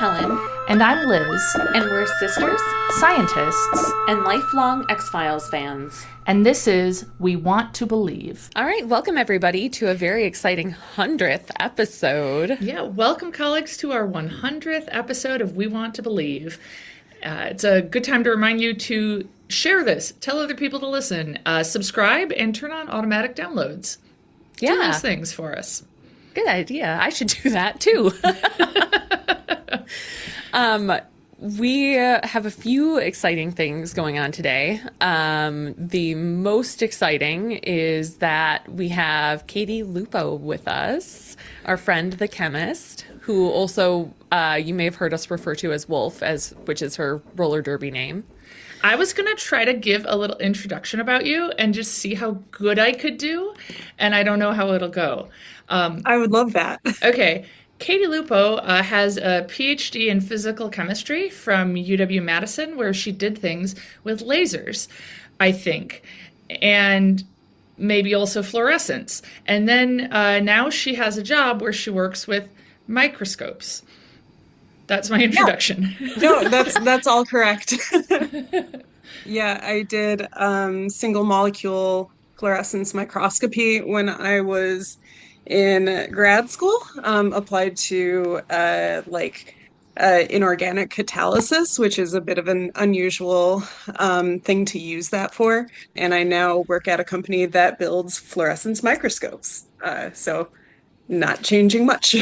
Helen. And I'm Liz. And we're sisters, Scientists. and lifelong X-Files fans. And this is We Want to Believe. All right, welcome everybody to a very exciting 100th episode. Yeah, welcome colleagues to our 100th episode of We Want to Believe. It's a good time to remind you to share this, tell other people to listen, subscribe, and turn on automatic downloads. Yeah. Do those things for us. Good idea. I should do that too. We have a few exciting things going on today. The most exciting is that we have Katie Lupo with us, our friend, the chemist, who also you may have heard us refer to as Wolf, which is her roller derby name. I was going to try to give a little introduction about you and just see how good I could do, and I don't know how it'll go. I would love that. Okay. Katie Lupo has a PhD in physical chemistry from UW-Madison, where she did things with lasers, I think, and maybe also fluorescence. And then now she has a job where she works with microscopes. That's my introduction. No, that's all correct. Yeah, I did single molecule fluorescence microscopy when I was in grad school. Applied to inorganic catalysis, which is a bit of an unusual thing to use that for. And I now work at a company that builds fluorescence microscopes. So not changing much.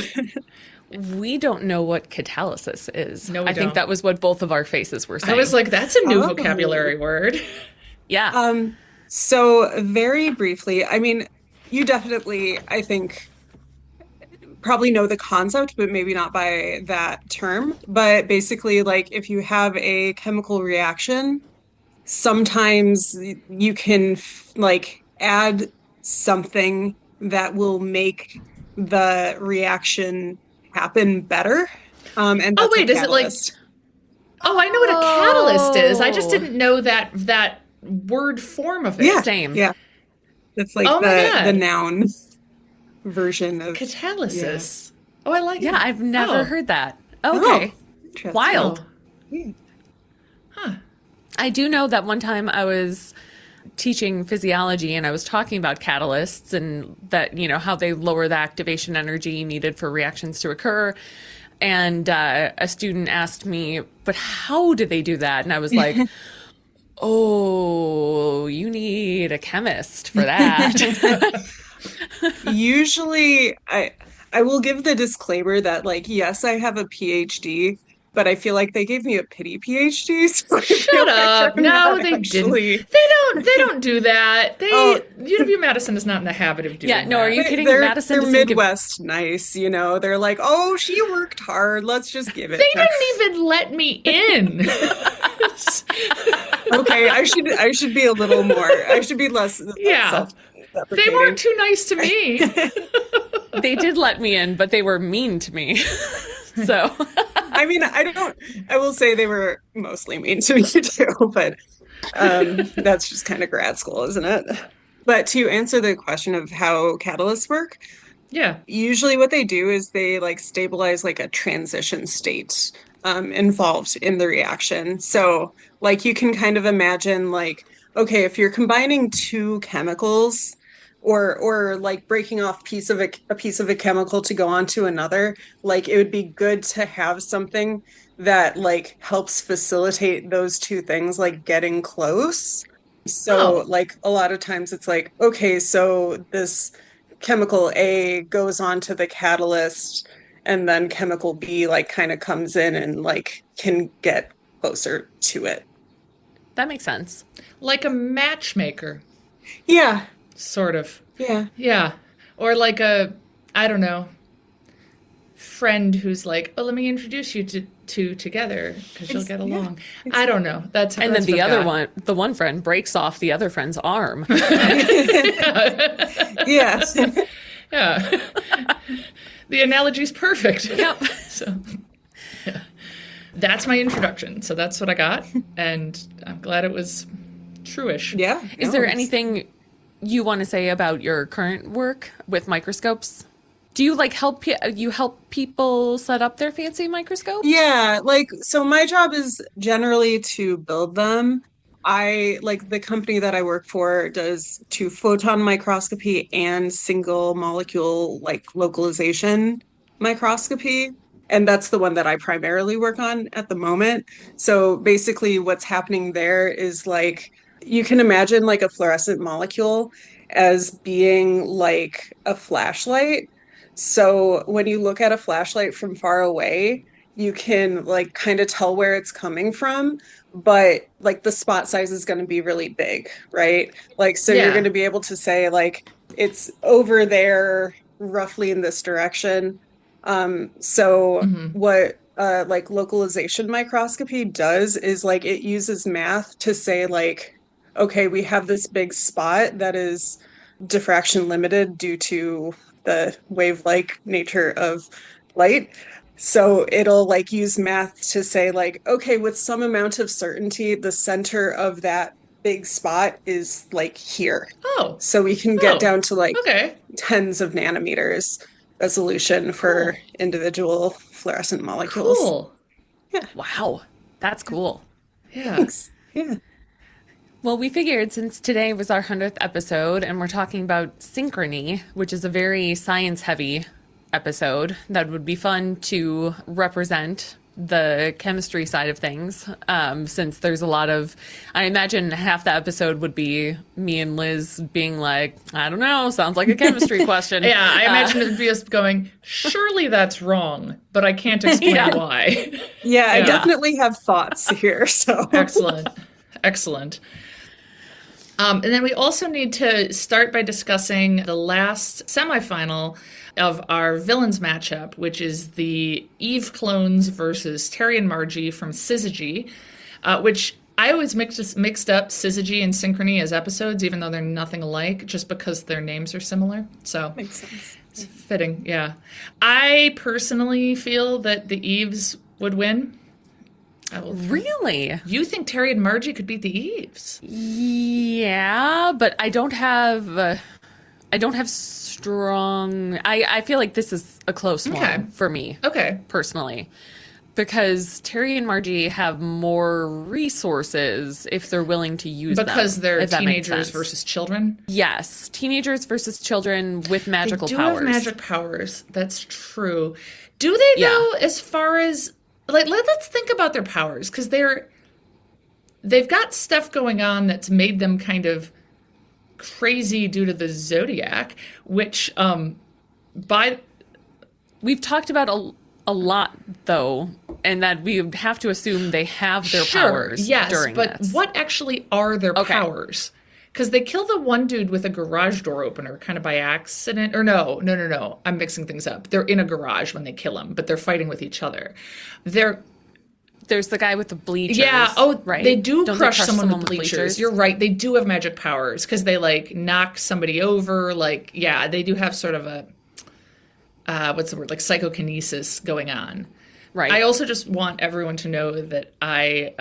We don't know what catalysis is. No, we I think don't. that was what both of our faces were saying. I was like, that's a new vocabulary word. Yeah. So very briefly, I mean, you definitely, I think, probably know the concept, but maybe not by that term. But basically, like, if you have a chemical reaction, sometimes you can add something that will make the reaction happen better. And that's wait, a is it like? catalyst. Oh, I know what a catalyst is. I just didn't know that word form of it. Yeah, Same. Yeah, that's like Oh my God. the noun version of Catalysis. Oh, I like it. Yeah, I've never Oh. heard that. Okay. Interesting. Wild. Yeah. Huh. I do know that one time I was teaching physiology and I was talking about catalysts and that, how they lower the activation energy needed for reactions to occur. And a student asked me, but how do they do that? And I was like, oh, you need a chemist for that. Usually, I will give the disclaimer that, yes, I have a PhD, but I feel like they gave me a pity PhD. So I feel Shut like up! I'm No, not they actually... didn't. They don't do that. UW-Madison is not in the habit of doing Yeah, no, that. are you kidding? They're Madison doesn't Midwest nice, They're like, oh, she worked hard. Let's just give it. They to her." didn't even let me in. Okay, I should be a little more. I should be less. Yeah. self-deprecating. They weren't too nice to me. They did let me in, but they were mean to me. So, I mean, I will say they were mostly mean to me too, but that's just kind of grad school, isn't it? But to answer the question of how catalysts work, Yeah. usually what they do is they stabilize a transition state involved in the reaction. So you can kind of imagine okay, if you're combining two chemicals or breaking off a piece of a chemical to go onto another, it would be good to have something that helps facilitate those two things getting close. So a lot of times it's okay, so this chemical A goes onto the catalyst and then chemical B kind of comes in and can get closer to it. that makes sense. Like a matchmaker, Yeah. sort of. Yeah. Yeah. Or I don't know, friend who's like, oh, let me introduce you to two together because you'll get along. Yeah, I don't know. And then the one friend breaks off the other friend's arm. Yeah. Yeah. The analogy's perfect. Yep. So, yeah. That's my introduction. So that's what I got. And I'm glad it was true-ish. Yeah. Is there anything you want to say about your current work with microscopes? Do you like you help people set up their fancy microscopes? Yeah, like so my job is generally to build them. I like the company that I work for does two photon microscopy and single molecule like localization microscopy. And that's the one that I primarily work on at the moment. So basically what's happening there is like you can imagine like a fluorescent molecule as being like a flashlight. So when you look at a flashlight from far away, you can like kind of tell where it's coming from, but like the spot size is going to be really big, right? Like, so you're going Yeah. to be able to say like it's over there, roughly in this direction. So Hmm. what like localization microscopy does is like it uses math to say like, okay, we have this big spot that is diffraction limited due to the wave-like nature of light. So it'll like use math to say like, okay, with some amount of certainty, the center of that big spot is like here. Oh. So we can get Oh. down to like Okay. tens of nanometers resolution for Cool. individual fluorescent molecules. Cool. Yeah, Wow, that's cool. Yeah. thanks. Yeah. Well, we figured since today was our 100th episode and we're talking about Synchrony, which is a very science heavy episode, that would be fun to represent the chemistry side of things. Since there's a lot of, I imagine half the episode would be me and Liz being like, I don't know, sounds like a chemistry question. Yeah, I imagine it would be us going, surely that's wrong, but I can't explain Yeah. why. Yeah, I Yeah. definitely have thoughts here. So Excellent. Excellent. And then we also need to start by discussing the last semifinal of our villains matchup, which is the Eve clones versus Terri and Margi from Syzygy, which I always mixed up Syzygy and Synchrony as episodes, even though they're nothing alike, just because their names are similar. So makes sense. it's fitting, yeah. I personally feel that the Eves would win. Really? You think Terri and Margi could beat the Eves? Yeah, but I don't have strong. I feel like this is a close Okay. one for me Okay. personally, because Terri and Margie have more resources if they're willing to use them. Because they're if that makes teenagers sense. versus children. Yes, teenagers versus children with magical They do powers. have magic powers. That's true. Do they Yeah. though? As far as like, let's think about their powers because they've got stuff going on that's made them kind of crazy due to the zodiac, which by We've talked about a lot though, and that we would have to assume they have their powers yes, during but this. what actually are their Okay. powers? Because they kill the one dude with a garage door opener kind of by accident. Or no. I'm mixing things up. They're in a garage when they kill him, but they're fighting with each other. There's the guy with the bleachers. Yeah. Oh, right. they do Don't crush someone with bleachers. You're right. They do have magic powers because they like knock somebody over. Like, yeah, they do have sort of a what's the word? Like psychokinesis going on. Right. I also just want everyone to know that I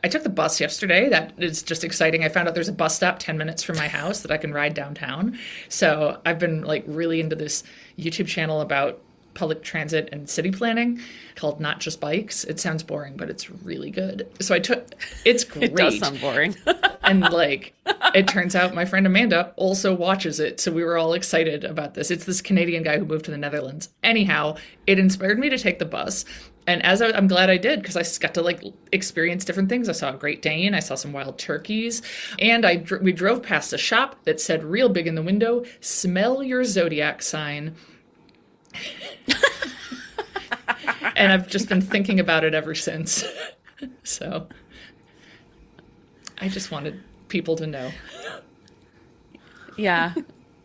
took the bus yesterday. That is just exciting. I found out there's a bus stop 10 minutes from my house that I can ride downtown. So I've been like really into this YouTube channel about public transit and city planning called Not Just Bikes. It sounds boring, but it's really good. So it's great. It does sound boring. And like, it turns out my friend Amanda also watches it. So we were all excited about this. It's this Canadian guy who moved to the Netherlands. Anyhow, it inspired me to take the bus. And I'm glad I did because I got to like experience different things. I saw a Great Dane. I saw some wild turkeys. And we drove past a shop that said real big in the window, "Smell your zodiac sign." And I've just been thinking about it ever since. So I just wanted people to know. Yeah.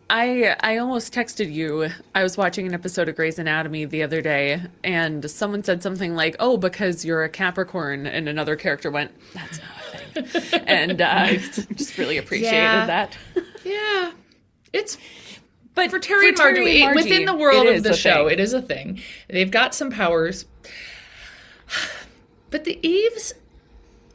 I almost texted you. I was watching an episode of Grey's Anatomy the other day, and someone said something like, "Oh, because you're a Capricorn," and another character went, "That's not a thing." And just really appreciated Yeah. that. Yeah. It's But for Terri and Margi, within the world of the show, it is a thing. They've got some powers. But the Eves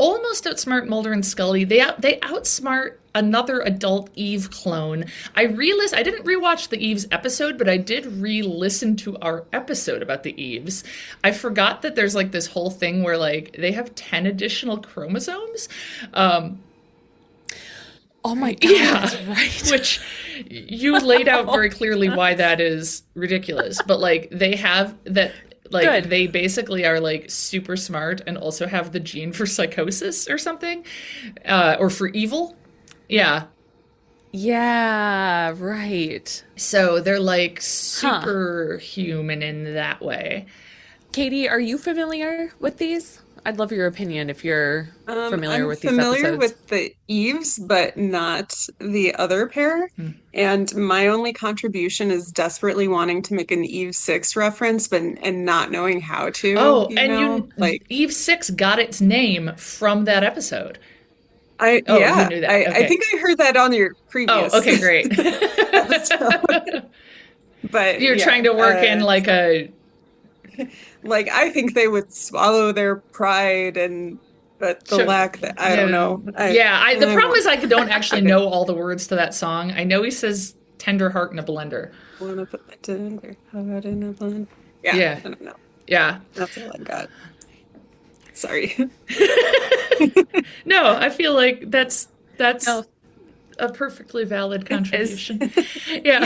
almost outsmart Mulder and Scully. They outsmart another adult Eve clone. I didn't rewatch the Eves episode, but I did re-listen to our episode about the Eves. I forgot that there's like this whole thing where like they have 10 additional chromosomes. Oh my God, that's right. Which you laid out very clearly why that is ridiculous. But like they have that, like Good. they basically are like super smart and also have the gene for psychosis or something, or for evil. Yeah. Yeah, right. So they're like superhuman in that way. Katie, are you familiar with these? I'd love your opinion if you're familiar I'm with these familiar episodes. with the Eves, but not the other pair. And my only contribution is desperately wanting to make an Eve 6 reference, but and not knowing how to. Oh, you and know? Like Eve 6 got its name from that episode. I Oh, yeah, you knew that. I Okay. think I heard that on your Oh, previous okay, great. episode. But You're yeah, trying to work in like a like I think they would swallow their pride and but the Sure. lack that I don't know. The problem is I don't actually know all the words to that song. I know he says "tender heart in a blender." Wanna put my tender heart in a blend. Yeah, Yeah. I don't know. Yeah. That's all I got. Sorry. No, I feel like that's No. a perfectly valid is. contribution. Yeah.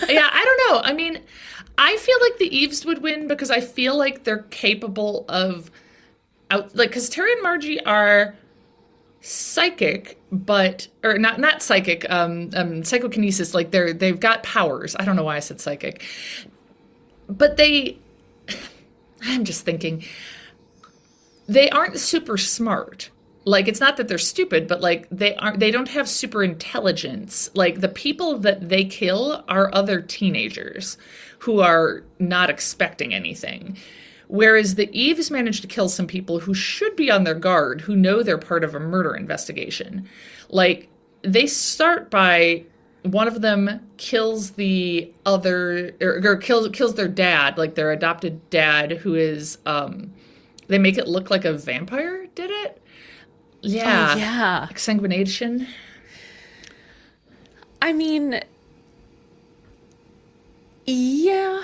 Yeah, I don't know. I mean, I feel like the Eves would win because I feel like they're capable of because Terri and Margie are psychic, or not psychic, psychokinesis, like they've got powers. I don't know why I said psychic. But I'm just thinking, they aren't super smart. Like, it's not that they're stupid, but like they don't have super intelligence. Like, the people that they kill are other teenagers who are not expecting anything. Whereas the Eves manage to kill some people who should be on their guard, who know they're part of a murder investigation. Like, they start by one of them kills the other, or kills their dad, like their adopted dad, who is, they make it look like a vampire did it. Yeah. Oh, yeah. Exsanguination. I mean, yeah.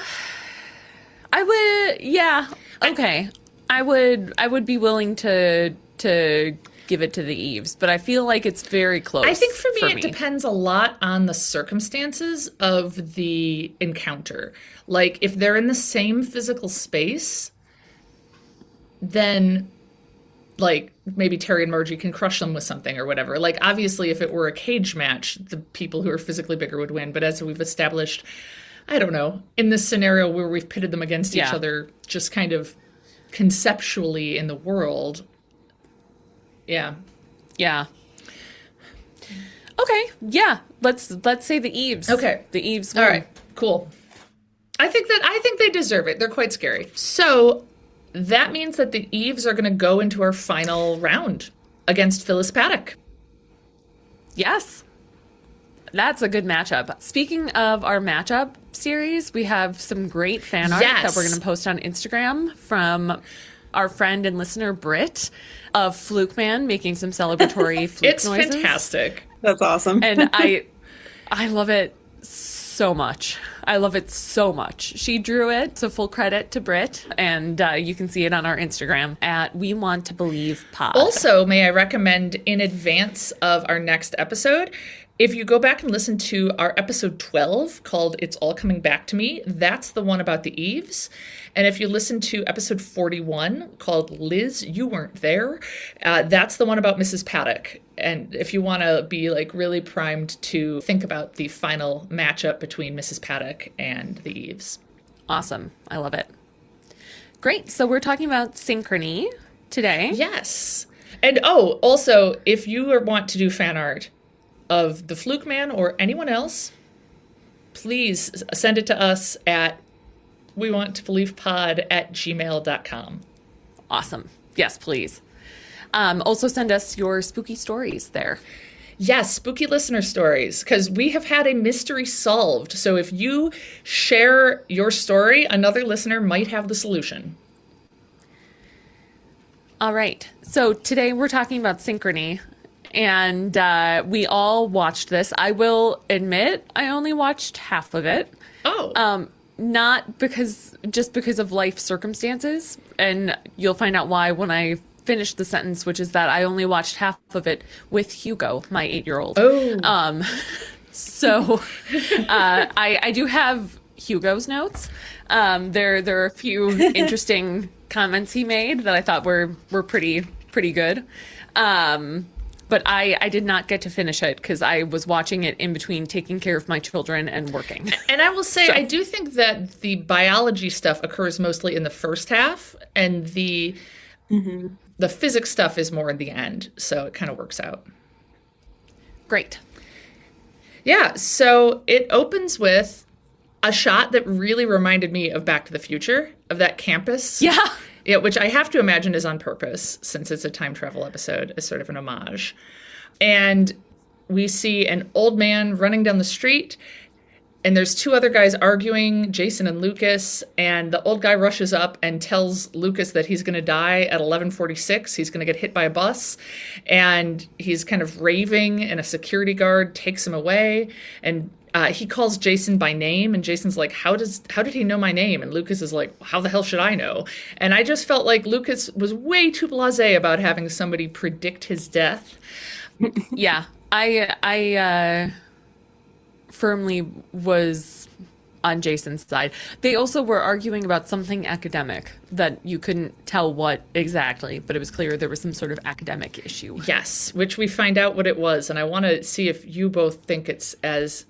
Okay. I would be willing to give it to the Eves, but I feel like it's very close. I think for me, it depends a lot on the circumstances of the encounter. Like, if they're in the same physical space, then, like, maybe Terri and Margie can crush them with something or whatever. Like, obviously, if it were a cage match, the people who are physically bigger would win. But as we've established, I don't know, in this scenario where we've pitted them against each other, just kind of conceptually in the world. Yeah. Yeah. Okay. Yeah. Let's say the Eves. Okay. The Eves All win. right. Cool. I think they deserve it. They're quite scary. So that means that the Eves are going to go into our final round against Phyllis Paddock. Yes. That's a good matchup. Speaking of our matchup series, we have some great fan art that we're going to post on Instagram from our friend and listener Britt of Fluke Man making some celebratory fluke It's noises. fantastic. That's awesome. And I love it so much. I love it so much. She drew it, so full credit to Britt, and you can see it on our Instagram at We Want to Believe Pod. Also, may I recommend in advance of our next episode, if you go back and listen to our episode 12 called It's All Coming Back to Me, that's the one about the Eves. And if you listen to episode 41 called Liz, You Weren't There, that's the one about Mrs. Paddock. And if you want to be like really primed to think about the final matchup between Mrs. Paddock and the Eves. Awesome. I love it. Great. So we're talking about Synchrony today. Yes. And also, if you want to do fan art of the Fluke Man or anyone else, please send it to us at wewanttoBelievePod@gmail.com. Awesome. Yes, please. Also send us your spooky stories there. Yes, spooky listener stories, because we have had a mystery solved. So if you share your story, another listener might have the solution. All right. So today we're talking about Synchrony, and we all watched this. I will admit I only watched half of it. Oh. Not just because of life circumstances, and you'll find out why when I finish the sentence, which is that I only watched half of it with Hugo, my 8-year-old. Oh. So I do have Hugo's notes. There are a few interesting comments he made that I thought were pretty good. But I did not get to finish it because I was watching it in between taking care of my children and working. And I will say, I do think that the biology stuff occurs mostly in the first half, and the physics stuff is more in the end. So it kind of works out. Great. Yeah, so it opens with a shot that really reminded me of Back to the Future, of that campus. Yeah. Yeah, which I have to imagine is on purpose, since it's a time travel episode, as sort of an homage. And we see an old man running down the street, and there's two other guys arguing, Jason and Lucas, and the old guy rushes up and tells Lucas that he's going to die at 11:46. He's going to get hit by a bus, and he's kind of raving, and a security guard takes him away, and he calls Jason by name, and Jason's like, how did he know my name? And Lucas is like, how the hell should I know? And I just felt like Lucas was way too blasé about having somebody predict his death. Yeah, I firmly was on Jason's side. They also were arguing about something academic that you couldn't tell what exactly, but it was clear there was some sort of academic issue. Yes, which we find out what it was, and I want to see if you both think it's as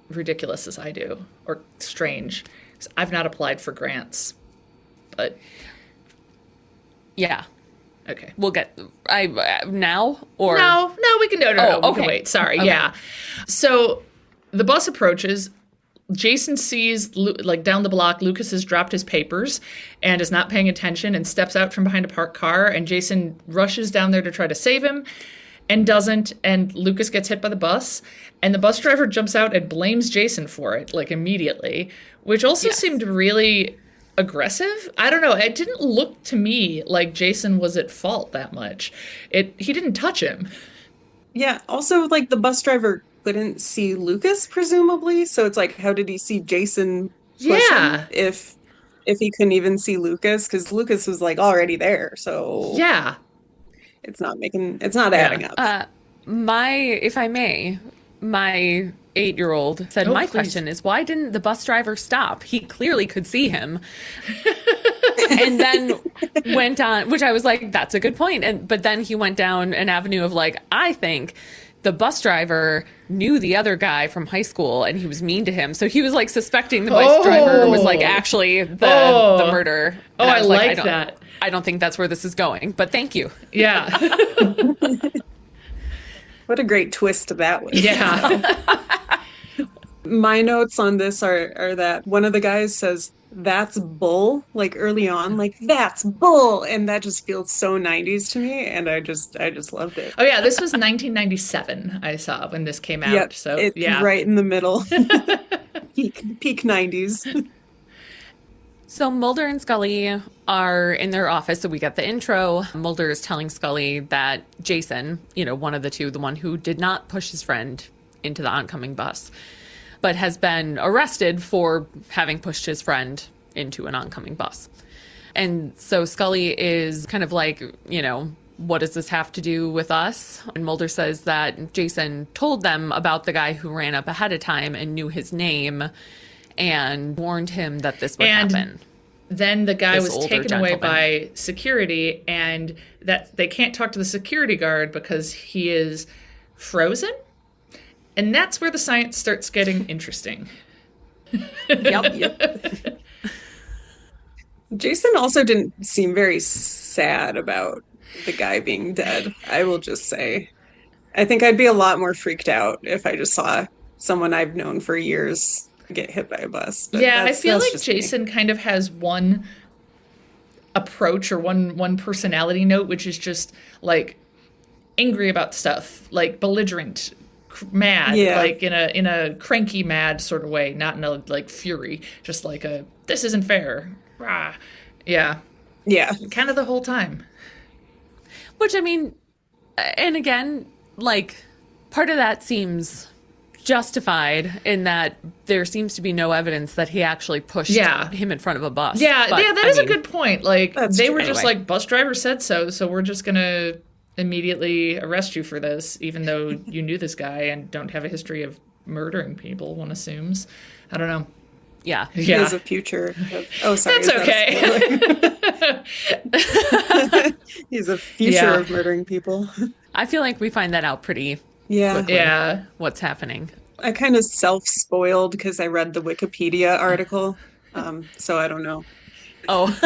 ridiculous as I do, or strange. 'Cause I've not applied for grants, but Yeah. okay. We'll get now or No, we can no, we okay. can wait. Sorry, Okay. yeah. So the bus approaches. Jason sees, like, down the block, Lucas has dropped his papers and is not paying attention and steps out from behind a parked car, and Jason rushes down there to try to save him and doesn't, and Lucas gets hit by the bus, and the bus driver jumps out and blames Jason for it, like, immediately, which also seemed really aggressive. I don't know. It didn't look to me like Jason was at fault that much. He didn't touch him. Yeah, also, like, the bus driver couldn't see Lucas, presumably, so it's like, how did he see Jason push Yeah. him if he couldn't even see Lucas? Because Lucas was, like, already there, so Yeah. it's not adding up. if I may, my 8-year-old said, my please. question is, why didn't the bus driver stop? He clearly could see him. And then went on, which I was like, that's a good point. But then he went down an avenue of like, I think the bus driver knew the other guy from high school and he was mean to him. So he was like suspecting the bus driver was like actually the murderer. And I was like that. I don't think that's where this is going, but thank you. Yeah. What a great twist that was. Yeah. My notes on this are that one of the guys says, "That's bull," like early on, like, "That's bull," and that just feels so 90s to me, and I just loved it. Oh yeah, this was 1997. I saw when this came out. Yep, So it's yeah, right in the middle. peak 90s. So Mulder and Scully are in their office, so we get the intro. Mulder is telling Scully that Jason, one of the two, the one who did not push his friend into the oncoming bus, but has been arrested for having pushed his friend into an oncoming bus. And so Scully is kind of like, what does this have to do with us? And Mulder says that Jason told them about the guy who ran up ahead of time and knew his name and warned him that this would happen. Then the guy This was older taken away gentleman. by security, and that they can't talk to the security guard because he is frozen. And that's where the science starts getting interesting. Yep. Jason also didn't seem very sad about the guy being dead, I will just say. I think I'd be a lot more freaked out if I just saw someone I've known for years get hit by a bus. But Yeah, I feel that's like just me. Jason kind of has one approach or one personality note, which is just like angry about stuff, like belligerent, mad, Yeah. like in a cranky mad sort of way, not in a like fury, just like this isn't fair. Rah. Yeah, Yeah. kind of the whole time. Which, I mean, and again, like, part of that seems justified in that there seems to be no evidence that he actually pushed him in front of a bus. Yeah, But, that is a good point. Like, they were just Anyway. like, bus driver said so we're just going to immediately arrest you for this, even though you knew this guy and don't have a history of murdering people, one assumes. I don't know. Yeah. He has a future. Sorry. That's okay. He's a future of murdering people. I feel like we find that out pretty Yeah. Yeah. what's happening. I kind of self-spoiled because I read the Wikipedia article. So I don't know. Oh.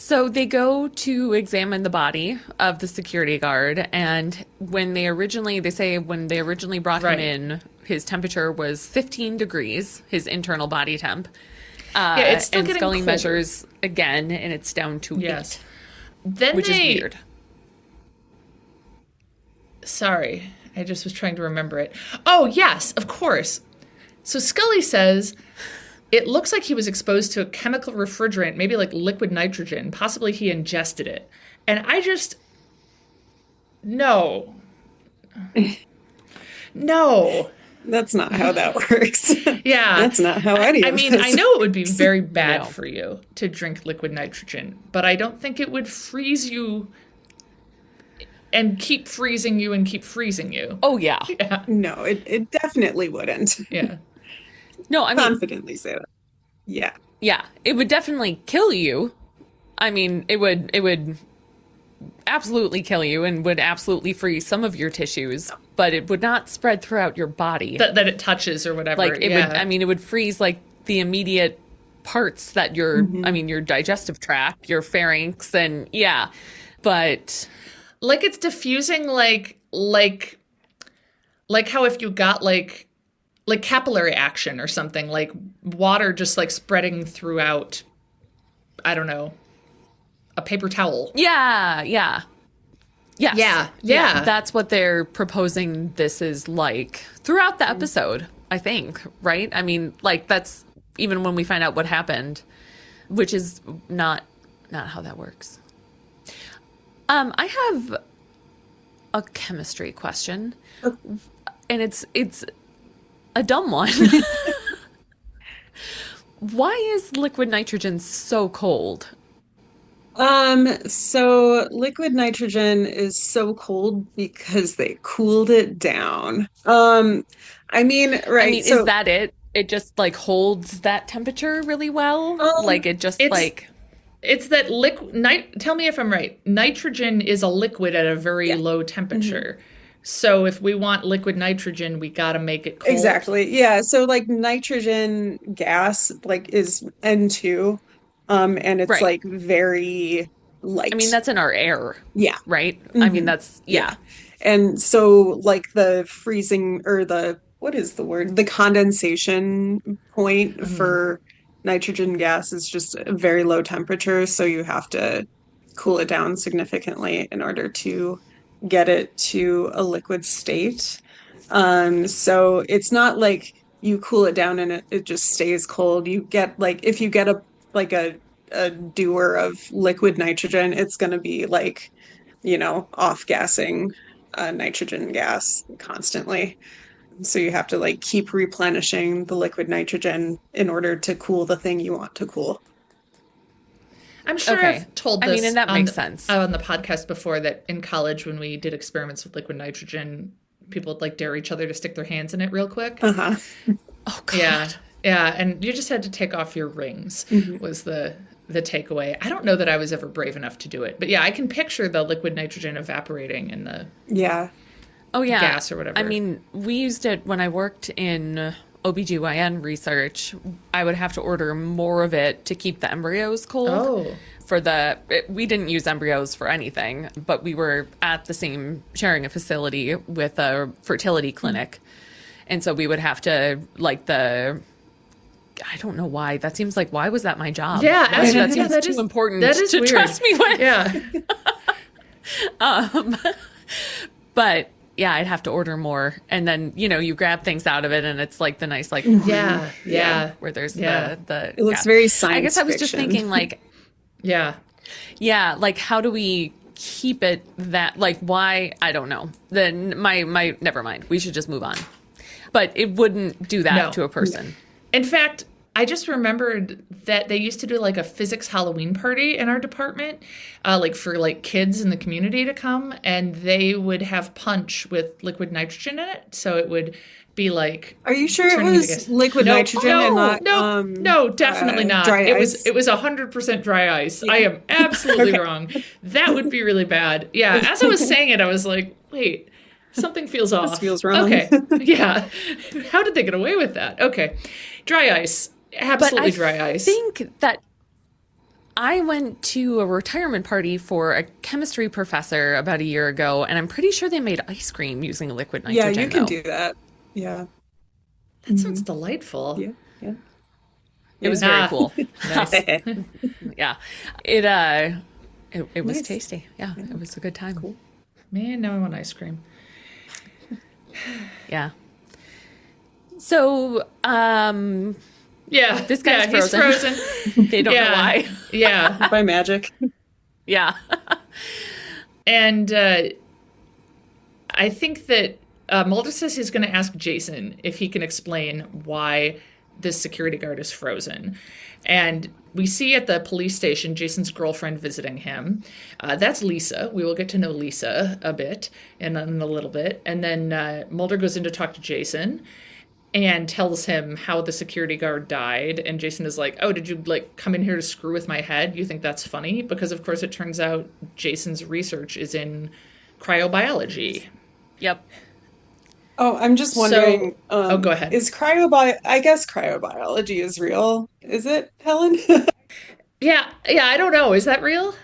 So they go to examine the body of the security guard, and when they originally brought him in, his temperature was 15 degrees, his internal body temp. It's still and getting Scully colder. measures again, and it's down to 8, Then which is weird. Sorry, I just was trying to remember it. Oh, yes, of course. So Scully says it looks like he was exposed to a chemical refrigerant, maybe like liquid nitrogen. Possibly he ingested it. And I just... No. No. That's not how that works. Yeah. That's not how any I of mean, this I know it would be very bad No. for you to drink liquid nitrogen, but I don't think it would freeze you and keep freezing you and keep freezing you. Oh, yeah. No, it definitely wouldn't. Yeah. No, I mean, Confidently say that. Yeah. yeah, it would definitely kill you. I mean, it would absolutely kill you and would absolutely freeze some of your tissues, but it would not spread throughout your body. That it touches or whatever. Like it would, I mean, it would freeze like the immediate parts that your, I mean, your digestive tract, your pharynx, and but like it's diffusing like how if you got like capillary action or something, like water just like spreading throughout, I don't know, a paper towel. Yes. Yeah. That's what they're proposing this is like throughout the episode, I think, right? I mean, like that's even when we find out what happened, which is not how that works. I have a chemistry question, and it's a dumb one. Why is liquid nitrogen so cold? So liquid nitrogen is so cold because they cooled it down. I mean, right. I mean, so is that it? It just like holds that temperature really well? Like it just like... It's that tell me if I'm right. Nitrogen is a liquid at a very low temperature. So if we want liquid nitrogen, we got to make it cold. Exactly. Yeah. So like nitrogen gas like is N2. And it's Right. like very light. I mean, that's in our air, yeah. right? I mean, that's, yeah. And so like the freezing or what is the word? The condensation point for nitrogen gas is just a very low temperature. So you have to cool it down significantly in order to get it to a liquid state. So it's not like you cool it down and it just stays cold. You get like, if you get a dewar of liquid nitrogen, it's going to be like, off-gassing nitrogen gas constantly. So you have to like keep replenishing the liquid nitrogen in order to cool the thing you want to cool. I'm sure Okay. I've told I this mean, and that makes sense. on the podcast before that in college when we did experiments with liquid nitrogen, people would like dare each other to stick their hands in it real quick. Uh-huh. Oh, God. Yeah, and you just had to take off your rings was the takeaway. I don't know that I was ever brave enough to do it. But yeah, I can picture the liquid nitrogen evaporating in the Oh, yeah. gas or whatever. I mean, we used it when I worked in OBGYN research. I would have to order more of it to keep the embryos cold. Oh. We didn't use embryos for anything, but we were at the same sharing a facility with a fertility clinic. And so we would have to I don't know why. That seems like, why was that my job? Yeah, That actually, seems that too is- important that is to weird. trust me with. Yeah. But yeah, I'd have to order more. And then, you grab things out of it and it's like the nice, like, Yeah. where there's the It looks very science I guess I was just fiction. thinking like, Yeah. Yeah, like how do we keep it that like why I don't know. Then my never mind. We should just move on. But it wouldn't do that No. to a person. In fact, I just remembered that they used to do like a physics Halloween party in our department, like for like kids in the community to come, and they would have punch with liquid nitrogen in it, so it would be like. Are you sure it turning into was gas. liquid nitrogen and not No, definitely not. dry It ice? was 100% dry ice. I am absolutely wrong. That would be really bad. Yeah, as I was saying it, I was like, wait, something feels off. This feels wrong. Okay, yeah. How did they get away with that? Okay, dry ice, absolutely dry ice. I think that I went to a retirement party for a chemistry professor about a year ago, and I'm pretty sure they made ice cream using liquid nitrogen. Yeah, you can do that. Yeah. That sounds delightful. Yeah. Yeah. It was very cool. Nice. Yeah. It was Nice. tasty. Yeah, it was a good time. Cool. Man, now I want ice cream. Yeah. So, Yeah, this guy's he's frozen. frozen. they don't know why. Yeah, By magic. Yeah. and I think that Mulder says he's going to ask Jason if he can explain why this security guard is frozen. And we see at the police station Jason's girlfriend visiting him. That's Lisa. We will get to know Lisa a bit in a little bit. And then Mulder goes in to talk to Jason and tells him how the security guard died. And Jason is like, oh, did you like come in here to screw with my head? You think that's funny? Because of course it turns out Jason's research is in cryobiology. Yep. Oh, I'm just wondering. go ahead. Is I guess cryobiology is real. Is it, Helen? Yeah, I don't know. Is that real?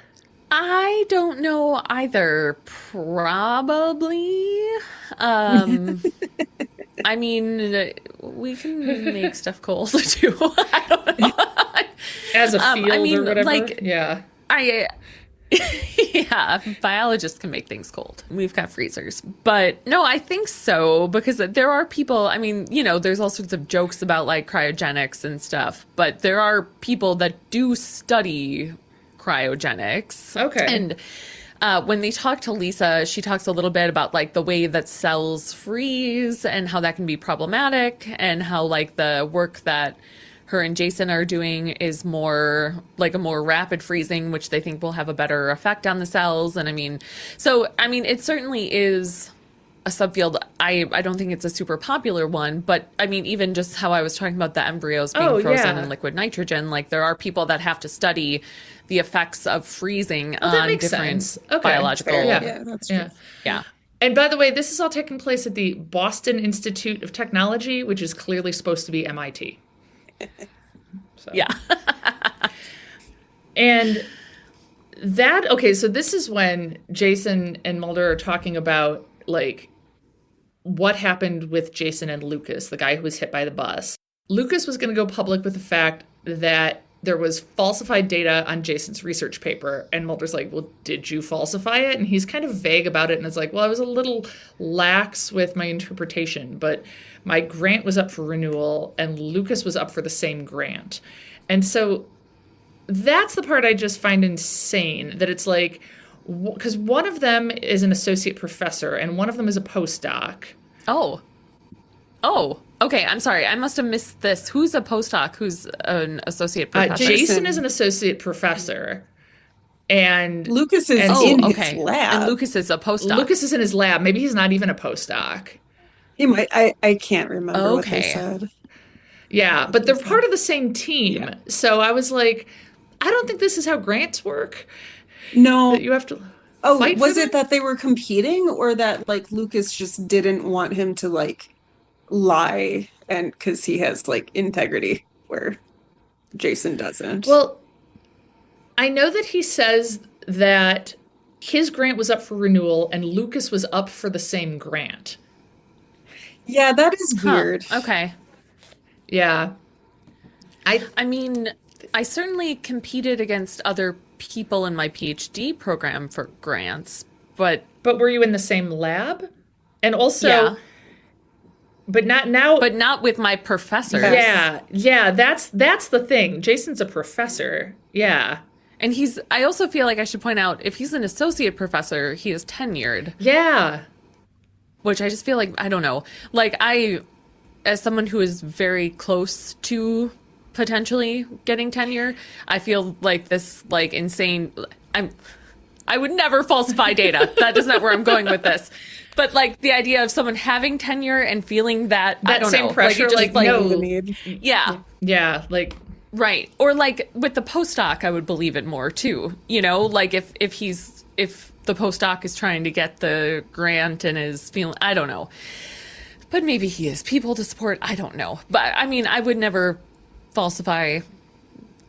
I don't know either. Probably. I mean, we can make stuff cold too. I don't know. As a field or whatever? like, yeah. Yeah, biologists can make things cold. We've got freezers. But no, I think so, because there are people, I mean, there's all sorts of jokes about like cryogenics and stuff, but there are people that do study cryogenics. Okay. And when they talk to Lisa, she talks a little bit about like the way that cells freeze and how that can be problematic, and how like the work that her and Jason are doing is more like a more rapid freezing, which they think will have a better effect on the cells. And it certainly is a subfield. I don't think it's a super popular one, but I mean, even just how I was talking about the embryos being frozen in liquid nitrogen, like there are people that have to study the effects of freezing on different biological. Yeah, that's true. Yeah. And by the way, this is all taking place at the Boston Institute of Technology, which is clearly supposed to be MIT. So. Yeah. And so this is when Jason and Mulder are talking about like what happened with Jason and Lucas, the guy who was hit by the bus. Lucas was going to go public with the fact that there was falsified data on Jason's research paper. And Mulder's like, well, did you falsify it? And he's kind of vague about it. And it's like, well, I was a little lax with my interpretation, but my grant was up for renewal and Lucas was up for the same grant. And so that's the part I just find insane, that it's like, because one of them is an associate professor and one of them is a postdoc. Oh, okay. I'm sorry. I must have missed this. Who's a postdoc? Who's an associate professor? Jason is an associate professor. And Lucas is in his lab. And Lucas is a postdoc. Lucas is in his lab. Maybe he's not even a postdoc. He might. I can't remember what they said. Yeah, but they're part of the same team. Yeah. So I was like, I don't think this is how grants work. No. That you have to fight was for it that they were competing, or that like Lucas just didn't want him to like lie, and because he has like integrity where Jason doesn't? Well, I know that he says that his grant was up for renewal and Lucas was up for the same grant. Yeah, that is weird. Okay. Yeah. I mean, I certainly competed against other people in my PhD program for grants, but were you in the same lab? And also, but not now. But not with my professors. Yeah, that's the thing. Jason's a professor. Yeah. And I also feel like I should point out, if he's an associate professor, he is tenured, Yeah. which I just feel like, I don't know. Like, as someone who is very close to potentially getting tenure, I feel like this, like, insane, I would never falsify data. That is not where I'm going with this. But, like, the idea of someone having tenure and feeling that I don't same know, pressure, like, no. The need. yeah. Yeah, like, Right. Or like with the postdoc, I would believe it more too. You know, like if the postdoc is trying to get the grant and is feeling, I don't know. But maybe he has people to support. I don't know. But I mean, I would never falsify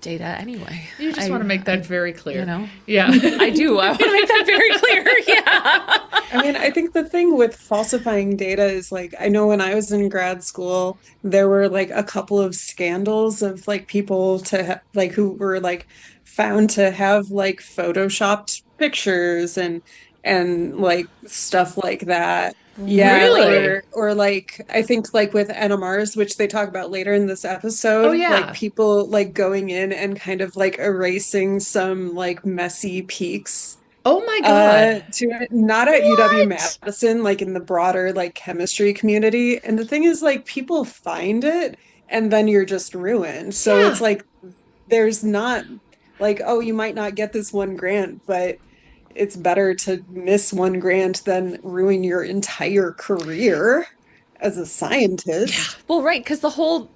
data anyway. you just want to make that very clear. You know? Yeah. I do. I want to make that very clear. Yeah. I mean, I think the thing with falsifying data is like, I know when I was in grad school, there were like a couple of scandals of like people like who were like found to have like photoshopped pictures and like stuff like that. Yeah, Really? or like I think like with NMRs, which they talk about later in this episode, Oh, yeah. like people like going in and kind of like erasing some like messy peaks Oh my God. to it, not at UW-Madison, like in the broader like chemistry community. And the thing is, like, people find it and then you're just ruined. So Yeah. it's like there's not like, oh, you might not get this one grant, but it's better to miss one grant than ruin your entire career as a scientist. Well, right. Because the whole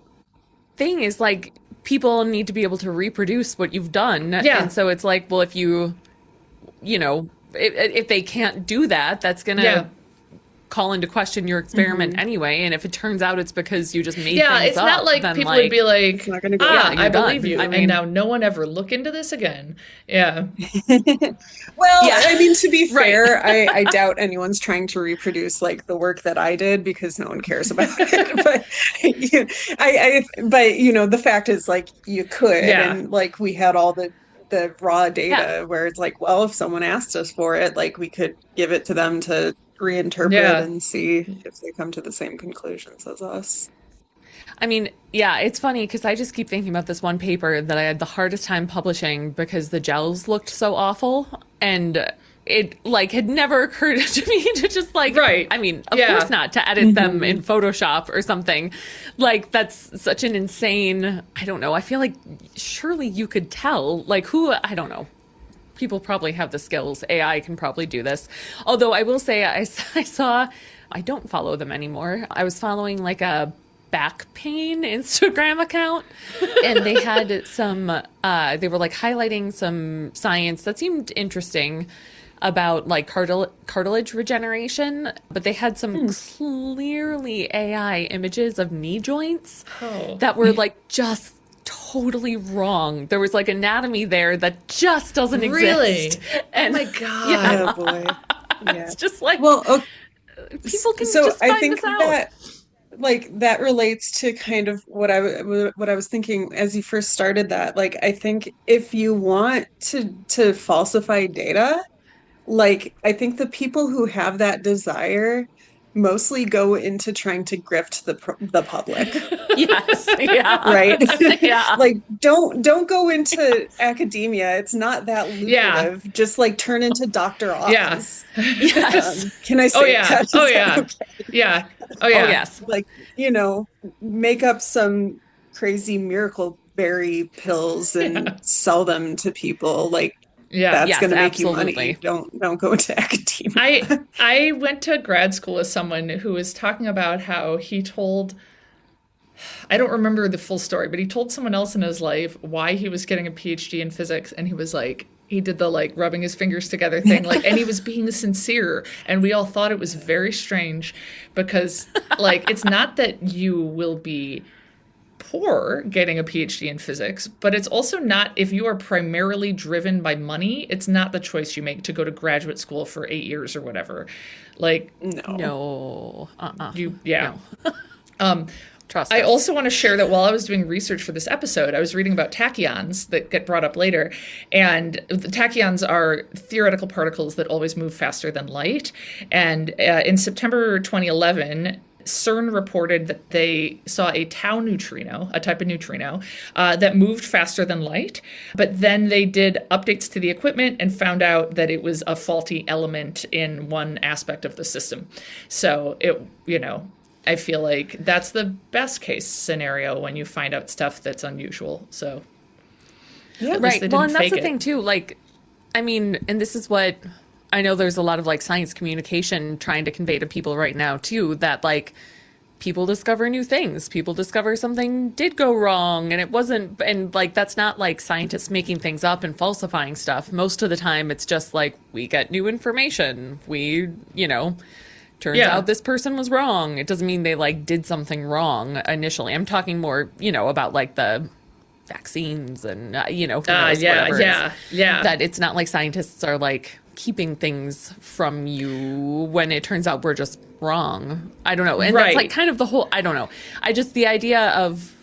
thing is like people need to be able to reproduce what you've done. Yeah. And so it's like, well, if if they can't do that, that's going to Yeah. call into question your experiment anyway. And if it turns out it's because you just made Yeah, things it's up, not like then people would be like, not gonna go ah, down. I You're done. believe you. I mean- and now no one ever look into this again. Yeah. Well, Yeah. I mean, to be Right. fair, I doubt anyone's trying to reproduce like the work that I did because no one cares about it. But you know, the fact is like you could, Yeah. and like we had all the raw data Yeah. where it's like, well, if someone asked us for it, like we could give it to them to reinterpret Yeah. and see if they come to the same conclusions as us. I mean, yeah, it's funny because I just keep thinking about this one paper that I had the hardest time publishing because the gels looked so awful, and it like had never occurred to me to just like, Right. I mean, of Yeah. course not, to edit them in Photoshop or something. Like that's such an insane, I don't know. I feel like surely you could tell, like I don't know. People probably have the skills. AI can probably do this. Although I will say I saw, I don't follow them anymore. I was following like a back pain Instagram account, and they had some, they were like highlighting some science that seemed interesting about like cartilage regeneration, but they had some clearly AI images of knee joints Oh. that were like just totally wrong. There was like anatomy there that just doesn't Really? exist. And Oh my God. Yeah, Oh boy. Yeah. it's just like, Well, okay. people can So just I find think this out. that like that relates to kind of what I was thinking as you first started that. Like I think if you want to falsify data, like I think the people who have that desire mostly go into trying to grift the public, Yes. Yeah. right? Yeah. Like don't go into academia. It's not that lucrative. Yeah. Just like turn into Dr. Yeah. Oz. Yes. Can I say Oh yeah. that? Is Oh that yeah. okay? Yeah. Oh Oh, yeah. yes. Like, you know, make up some crazy miracle berry pills and sell them to people. Like Yeah. that's Yes, going to make you absolutely. money. Don't go into academia. I went to grad school with someone who was talking about how he told, I don't remember the full story, but he told someone else in his life why he was getting a PhD in physics, and he was like, he did the like rubbing his fingers together thing, like, and he was being sincere, and we all thought it was very strange because like it's not that you will be poor getting a PhD in physics, but it's also not, if you are primarily driven by money, it's not the choice you make to go to graduate school for 8 years or whatever. Like, No. yeah. No. Trust I us. also want to share that while I was doing research for this episode, I was reading about tachyons that get brought up later. And the tachyons are theoretical particles that always move faster than light. And in September 2011, CERN reported that they saw a tau neutrino, a type of neutrino, that moved faster than light. But then they did updates to the equipment and found out that it was a faulty element in one aspect of the system. So I feel like that's the best case scenario when you find out stuff that's unusual. So, Yeah. Right. Well, and that's the thing too. Like, I mean, and this is what I know there's a lot of like science communication trying to convey to people right now too, that like people discover new things. People discover something did go wrong and it wasn't, and like that's not like scientists making things up and falsifying stuff. Most of the time it's just like we get new information. Turns out this person was wrong. It doesn't mean they like did something wrong initially. I'm talking more, about like the vaccines and whatever. That it's not like scientists are like keeping things from you when it turns out we're just wrong. I don't know. And that's like kind of the whole, I don't know. The idea of,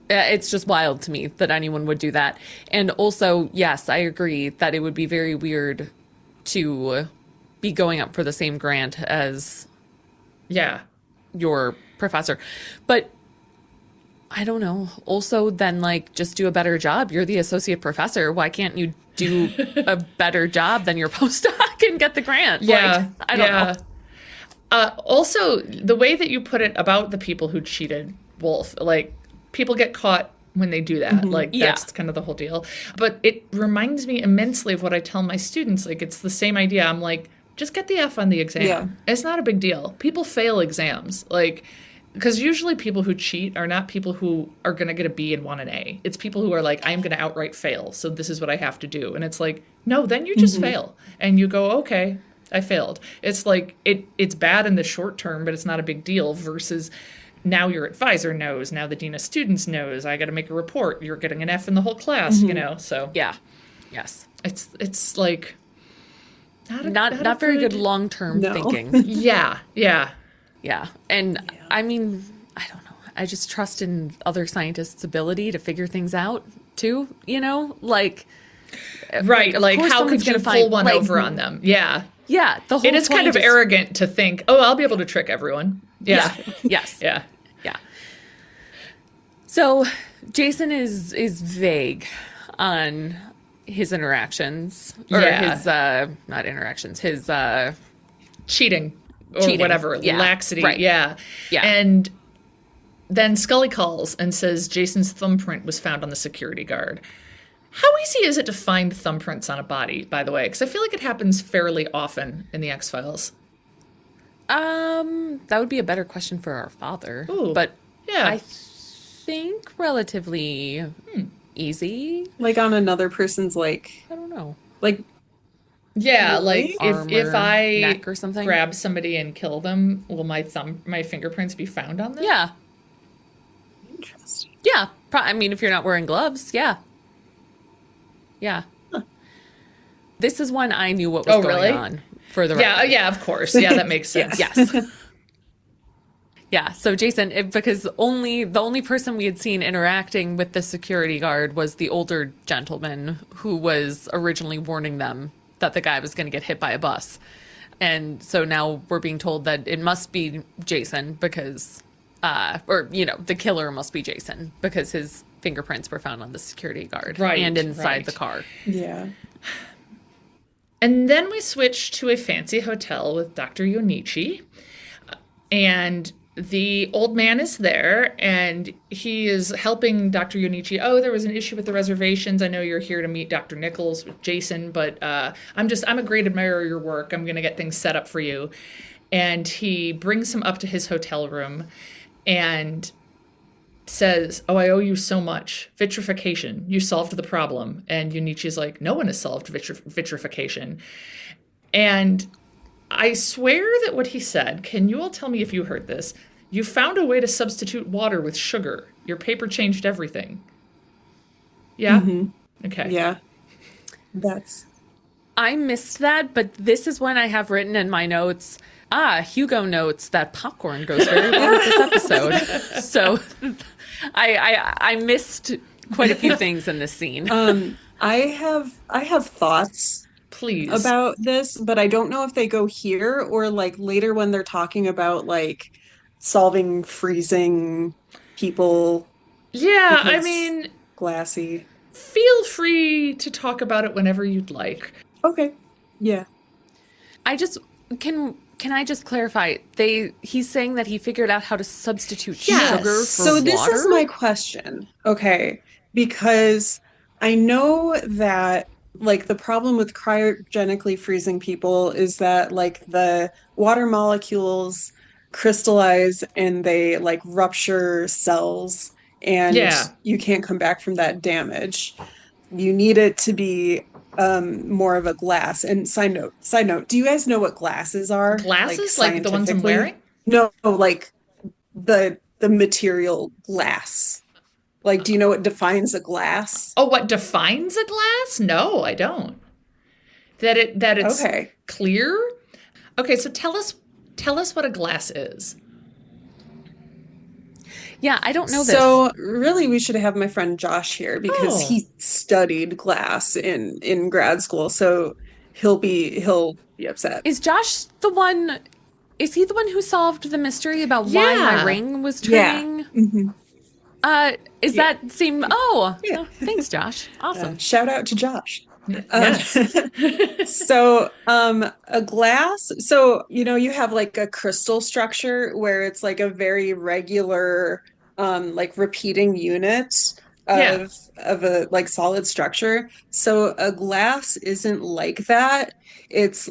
it's just wild to me that anyone would do that. And also, yes, I agree that it would be very weird to be going up for the same grant as your professor. But I don't know. Also, then, like, just do a better job. You're the associate professor. Why can't you do a better job than your postdoc and get the grant? Yeah. Like, I don't know. Also, the way that you put it about the people who cheated, Wolf, like, people get caught when they do that. Like, that's kind of the whole deal. But it reminds me immensely of what I tell my students. Like, it's the same idea. I'm like, just get the F on the exam. Yeah. It's not a big deal. People fail exams. Like, because usually people who cheat are not people who are going to get a B and want an A. It's people who are like, I'm going to outright fail, so this is what I have to do. And it's like, no, then you just fail. And you go, okay, I failed. It's like, it's bad in the short term, but it's not a big deal, versus now your advisor knows, now the dean of students knows, I got to make a report. You're getting an F in the whole class, so. Yeah. Yes. It's like, not very good long-term thinking. Yeah. Yeah. And I mean, I don't know. I just trust in other scientists' ability to figure things out too, like. Right. Like how could you pull one over on them? Yeah. Yeah. The whole it is kind of arrogant to think, oh, I'll be able to trick everyone. Yeah. Yes. Yeah. So Jason is vague on his interactions or his, not interactions, his, cheating. Or whatever, laxity, yeah. And then Scully calls and says Jason's thumbprint was found on the security guard. How easy is it to find thumbprints on a body, by the way? Because I feel like it happens fairly often in the X-Files. That would be a better question for our father. Ooh, but I think relatively easy. Like on another person's, like... I don't know. Like... Yeah, like if I neck or something, grab somebody and kill them, will my fingerprints be found on them? Yeah. Interesting. Yeah. I mean, if you're not wearing gloves, yeah. Huh. This is when I knew what was going on. For the yeah, of course. Yeah, that makes sense. Yes. Yeah, so Jason, because the only person we had seen interacting with the security guard was the older gentleman who was originally warning them that the guy was going to get hit by a bus. And so now we're being told that it must be Jason because, the killer must be Jason because his fingerprints were found on the security guard and inside the car. Yeah. And then we switch to a fancy hotel with Dr. Yonichi. And the old man is there, and he is helping Dr. Yonichi. Oh, there was an issue with the reservations. I know you're here to meet Dr. Nichols with Jason, but I'm a great admirer of your work. I'm going to get things set up for you. And he brings him up to his hotel room and says, oh, I owe you so much. Vitrification. You solved the problem. And Yonichi's like, no one has solved vitrification. And I swear that what he said, can you all tell me if you heard this? You found a way to substitute water with sugar. Your paper changed everything. Yeah? Mm-hmm. Okay. Yeah. I missed that, but this is when I have written in my notes, Hugo notes that popcorn goes very well with this episode. So I missed quite a few things in this scene. I have thoughts about this, but I don't know if they go here or like later when they're talking about like solving freezing people Yeah, I because mean, glassy. feel free to talk about it whenever you'd like. Okay. Yeah. I just can I just clarify? He's saying that he figured out how to substitute Yes. sugar for So this water. is my question. Okay. Because I know that like the problem with cryogenically freezing people is that like the water molecules crystallize and they like rupture cells and Yeah. you can't come back from that damage. You need it to be more of a glass. And side note, do you guys know what glasses are? Like Glasses, like the ones I'm scientifically? wearing? No, like the material glass. Like, do you know what defines a glass? Oh, what defines a glass? No, I don't. That it's Okay. clear? Okay, so tell us what a glass is. Yeah, I don't know this. So really we should have my friend Josh here because Oh. he studied glass in grad school. So he'll be upset. Is Josh the one? Is he the one who solved the mystery about why Yeah. my ring was Yeah. turning? hmm Is that seem? Oh, Yeah. oh, thanks, Josh. Awesome. Shout out to Josh. Yes. So, a glass, so, you have like a crystal structure where it's like a very regular, like repeating unit Yeah. of a like solid structure. So a glass isn't like that. It's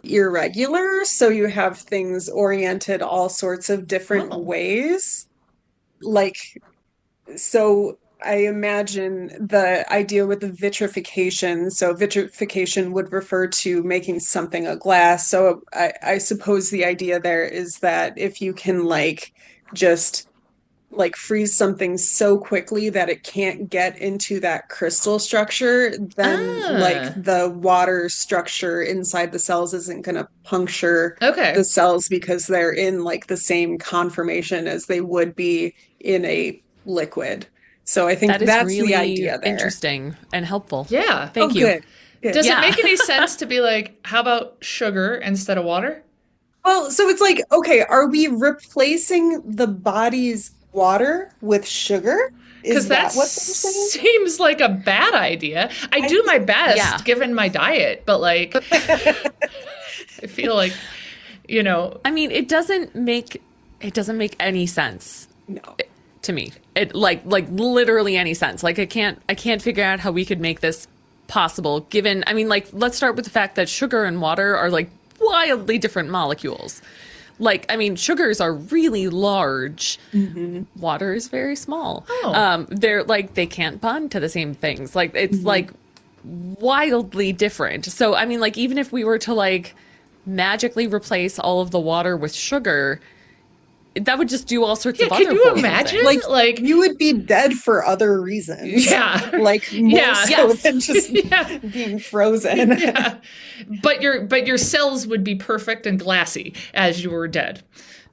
irregular. So you have things oriented all sorts of different Oh. ways. Like, so I imagine the idea with the vitrification. So vitrification would refer to making something a glass. So I suppose the idea there is that if you can like just like freeze something so quickly that it can't get into that crystal structure, then like Ah. the water structure inside the cells isn't going to puncture Okay. the cells because they're in like the same conformation as they would be in a liquid. So I think That is that's really the idea there. interesting and helpful. Yeah. Thank Oh, you. good. Good. Does Yeah. it make any sense to be like, how about sugar instead of water? Well, so it's like, okay, are we replacing the body's water with sugar? Because Is that that what they're saying? seems like a bad idea. I do my best Yeah. given my diet, but like, I feel like, I mean, it doesn't make any sense No. to me. It like literally any sense. Like I can't figure out how we could make this possible given, I mean, like let's start with the fact that sugar and water are like wildly different molecules. Like, I mean, sugars are really large. Water is very small. Oh. They're like, they can't bond to the same things. Like, it's like wildly different. So, I mean, like, even if we were to like magically replace all of the water with sugar, that would just do all sorts Yeah, of other can you horrible imagine? things. Like, You would be dead for other reasons. yeah. Like more Yeah. so Yes. than just Yeah. being frozen. Yeah. But your cells would be perfect and glassy as you were dead.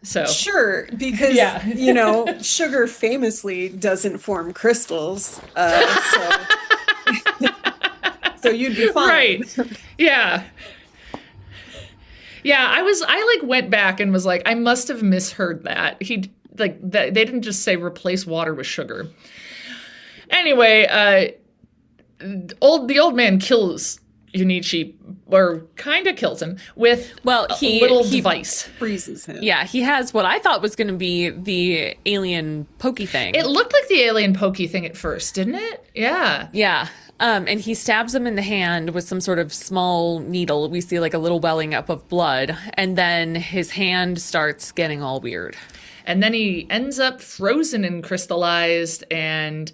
So Sure, because Yeah. sugar famously doesn't form crystals. So you'd be fine. right. Yeah. Yeah, I like went back and was like, I must have misheard that. They didn't just say replace water with sugar. Anyway, the old man kills Yunichi, or kind of kills him with Well, a little he device. Freezes him. Yeah, he has what I thought was going to be the alien pokey thing. It looked like the alien pokey thing at first, didn't it? Yeah. Yeah. And he stabs him in the hand with some sort of small needle. We see like a little welling up of blood. And then his hand starts getting all weird. And then he ends up frozen and crystallized, and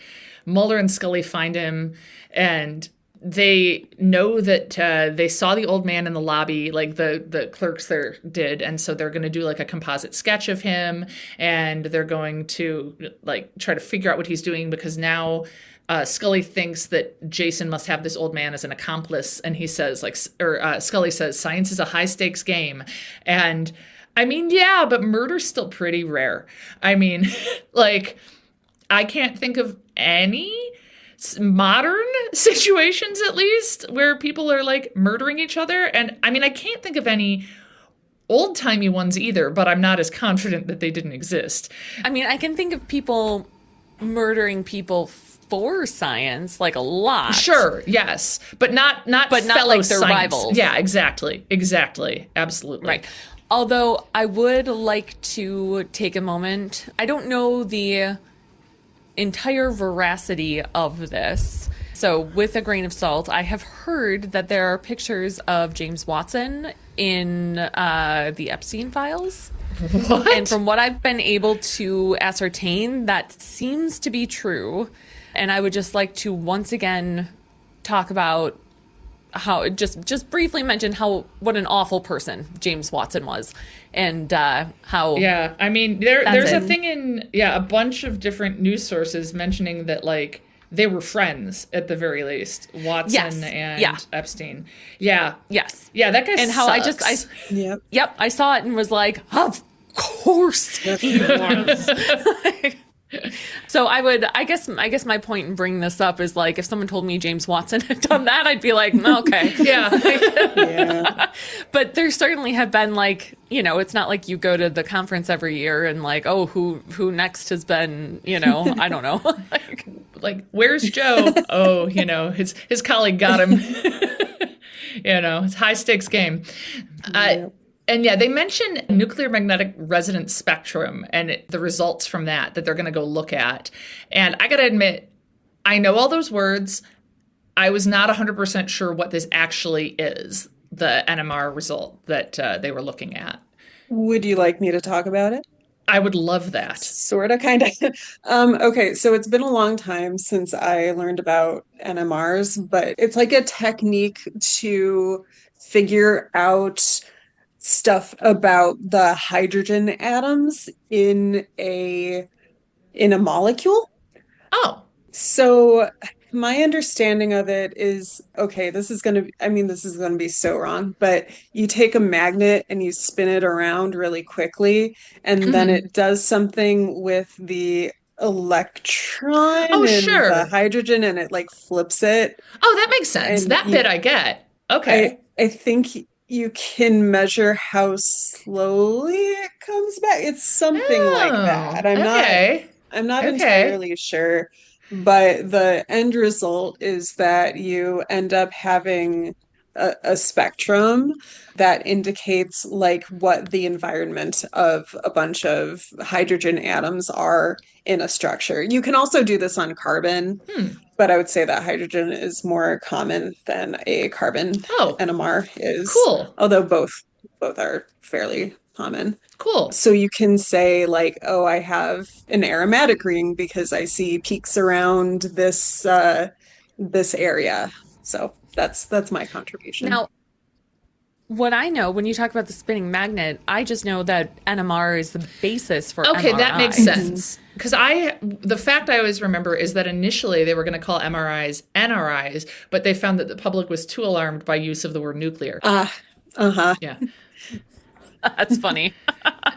Mulder and Scully find him, and they know that they saw the old man in the lobby, like the clerks there did, and so they're going to do like a composite sketch of him, and they're going to like try to figure out what he's doing, because now Scully thinks that Jason must have this old man as an accomplice, and he says Scully says science is a high stakes game, and I mean, yeah, but murder's still pretty rare. I mean, like, I can't think of any modern situations, at least, where people are like murdering each other. And I mean, I can't think of any old-timey ones either, but I'm not as confident that they didn't exist. I mean, I can think of people murdering people for science, like a lot. Sure, yes, but not But not fellow like their science. rivals. Yeah, exactly, absolutely. Right. Although I would like to take a moment. I don't know the entire veracity of this. So, with a grain of salt, I have heard that there are pictures of James Watson in the Epstein files. What? And from what I've been able to ascertain, that seems to be true. And I would just like to once again talk about how just briefly mention what an awful person James Watson was, and how Yeah, I mean, there's a it. thing in a bunch of different news sources mentioning that like they were friends at the very least, Watson Yes, and yeah. Epstein. Yeah, yes, yeah, that guy and how sucks. Yep. I saw it and was like, of course he was. So I guess my point in bringing this up is like, if someone told me James Watson had done that, I'd be like, okay. Yeah. Yeah. But there certainly have been like, it's not like you go to the conference every year and like, oh, who next has been, I don't know. Like, where's Joe? Oh, his colleague got him. It's high stakes game. And yeah, they mention nuclear magnetic resonance spectrum and the results from that they're going to go look at. And I got to admit, I know all those words. I was not 100% sure what this actually is, the NMR result that they were looking at. Would you like me to talk about it? I would love that. Sort of, kind of. Okay, so it's been a long time since I learned about NMRs, but it's like a technique to figure out stuff about the hydrogen atoms in a molecule. Oh, So my understanding of it is, okay, this is going to be so wrong, but you take a magnet and you spin it around really quickly, and then it does something with the electron Oh, and sure. the hydrogen, and it like flips it. Oh, that makes sense. And That bit I get. Okay. I think you can measure how slowly it comes back. It's something like that. I'm not entirely sure, but the end result is that you end up having a spectrum that indicates like what the environment of a bunch of hydrogen atoms are in a structure. You can also do this on carbon, but I would say that hydrogen is more common than a carbon NMR is. Cool. Although both are fairly common. Cool. So you can say like, oh, I have an aromatic ring because I see peaks around this area. So that's my contribution. Now, what I know when you talk about the spinning magnet, I just know that NMR is the basis for Okay, MRI. that makes sense. Because the fact I always remember is that initially they were going to call MRIs NRIs, but they found that the public was too alarmed by use of the word nuclear. Uh-huh. Yeah. That's funny.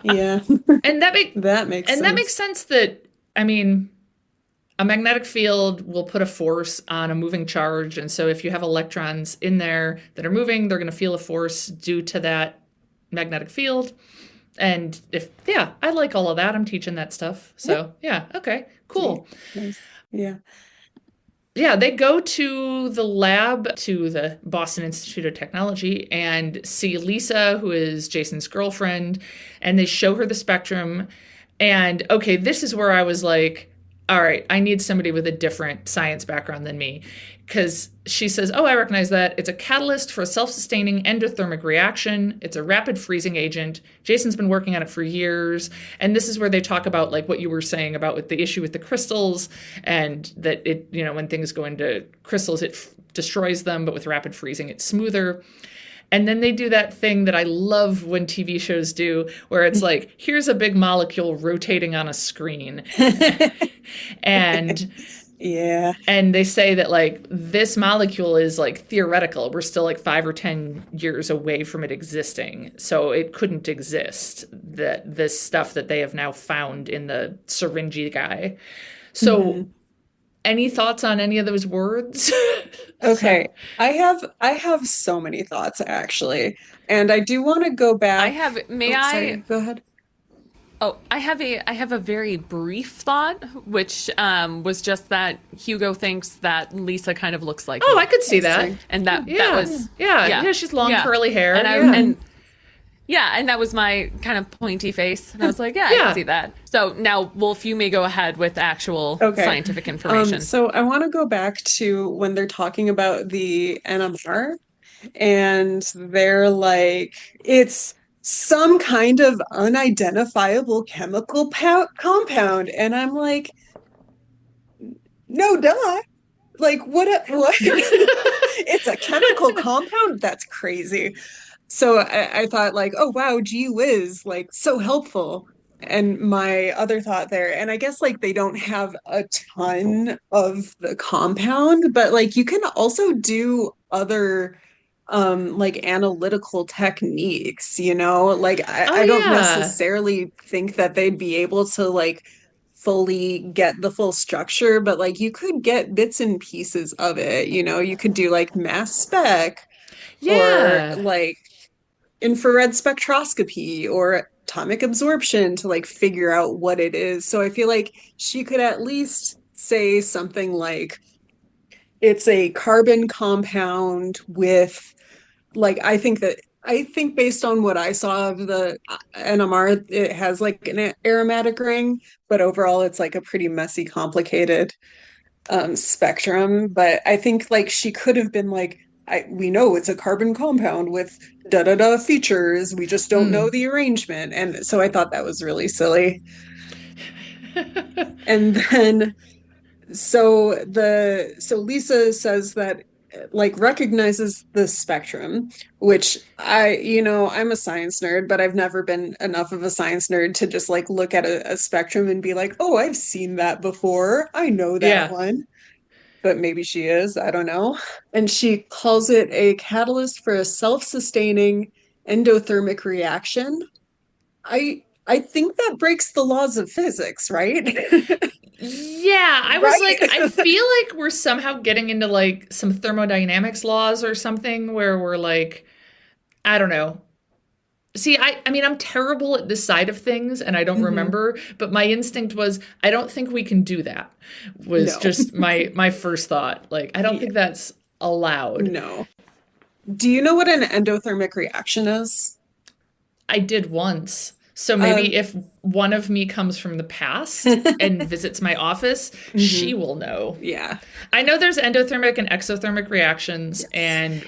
Yeah. And that makes sense. That makes sense that, I mean, a magnetic field will put a force on a moving charge. And so if you have electrons in there that are moving, they're going to feel a force due to that magnetic field. And I like all of that. I'm teaching that stuff. So okay, cool. Nice. Yeah. Yeah, they go to the lab, to the Boston Institute of Technology, and see Lisa, who is Jason's girlfriend, and they show her the spectrum. And okay, this is where I was like, all right, I need somebody with a different science background than me. Because she says, oh, I recognize that. It's a catalyst for a self-sustaining endothermic reaction. It's a rapid freezing agent. Jason's been working on it for years. And this is where they talk about like what you were saying about with the issue with the crystals, and that it, when things go into crystals, it destroys them, but with rapid freezing, it's smoother. And then they do that thing that I love when TV shows do, where it's like, here's a big molecule rotating on a screen. And yeah. And they say that like this molecule is like theoretical. We're still like 5 or 10 years away from it existing. So it couldn't exist, this stuff that they have now found in the syringe guy. So any thoughts on any of those words? Okay. I have so many thoughts actually. And I do want to go I back. have, may Oh, I? sorry. Go ahead. Oh, I have a very brief thought, which was just that Hugo thinks that Lisa kind of looks like Oh, me. I could see that. Interesting. And that Yeah. was Yeah, she's long curly hair. And I yeah. and yeah, and that was my kind of pointy face. And I was like, yeah, I Yeah. can see that. So now, Wolf, you may go ahead with actual Okay. scientific information. So I want to go back to when they're talking about the NMR, and they're like, it's some kind of unidentifiable chemical compound. And I'm like, no, duh. Like, what? It's a chemical compound? That's crazy. So I thought like, oh wow, gee whiz, like so helpful. And my other thought there, and I guess like they don't have a ton of the compound, but like you can also do other like analytical techniques, you know? Like Oh, I don't yeah. necessarily think that they'd be able to like fully get the full structure, but like you could get bits and pieces of it, you know? You could do like mass spec or Yeah. like infrared spectroscopy or atomic absorption to like figure out what it is. So I feel like she could at least say something like it's a carbon compound with like I think based on what I saw of the NMR, it has like an aromatic ring, but overall it's like a pretty messy, complicated spectrum. But I think like she could have been like, we know it's a carbon compound with da da da features. We just don't know the arrangement. And so I thought that was really silly. And then so Lisa says that like recognizes the spectrum, which I'm a science nerd, but I've never been enough of a science nerd to just like look at a spectrum and be like, oh, I've seen that before. I know that Yeah. one. But maybe she is, I don't know. And she calls it a catalyst for a self-sustaining endothermic reaction. I think that breaks the laws of physics, right? Yeah, I was Right? like, I feel like we're somehow getting into like some thermodynamics laws or something where we're like, I don't know. See, I mean, I'm terrible at this side of things and I don't remember, but my instinct was, I don't think we can do that, was No. just my first thought. Like, I don't think that's allowed. No. Do you know what an endothermic reaction is? I did once. So maybe if one of me comes from the past and visits my office, she will know. Yeah. I know there's endothermic and exothermic reactions, and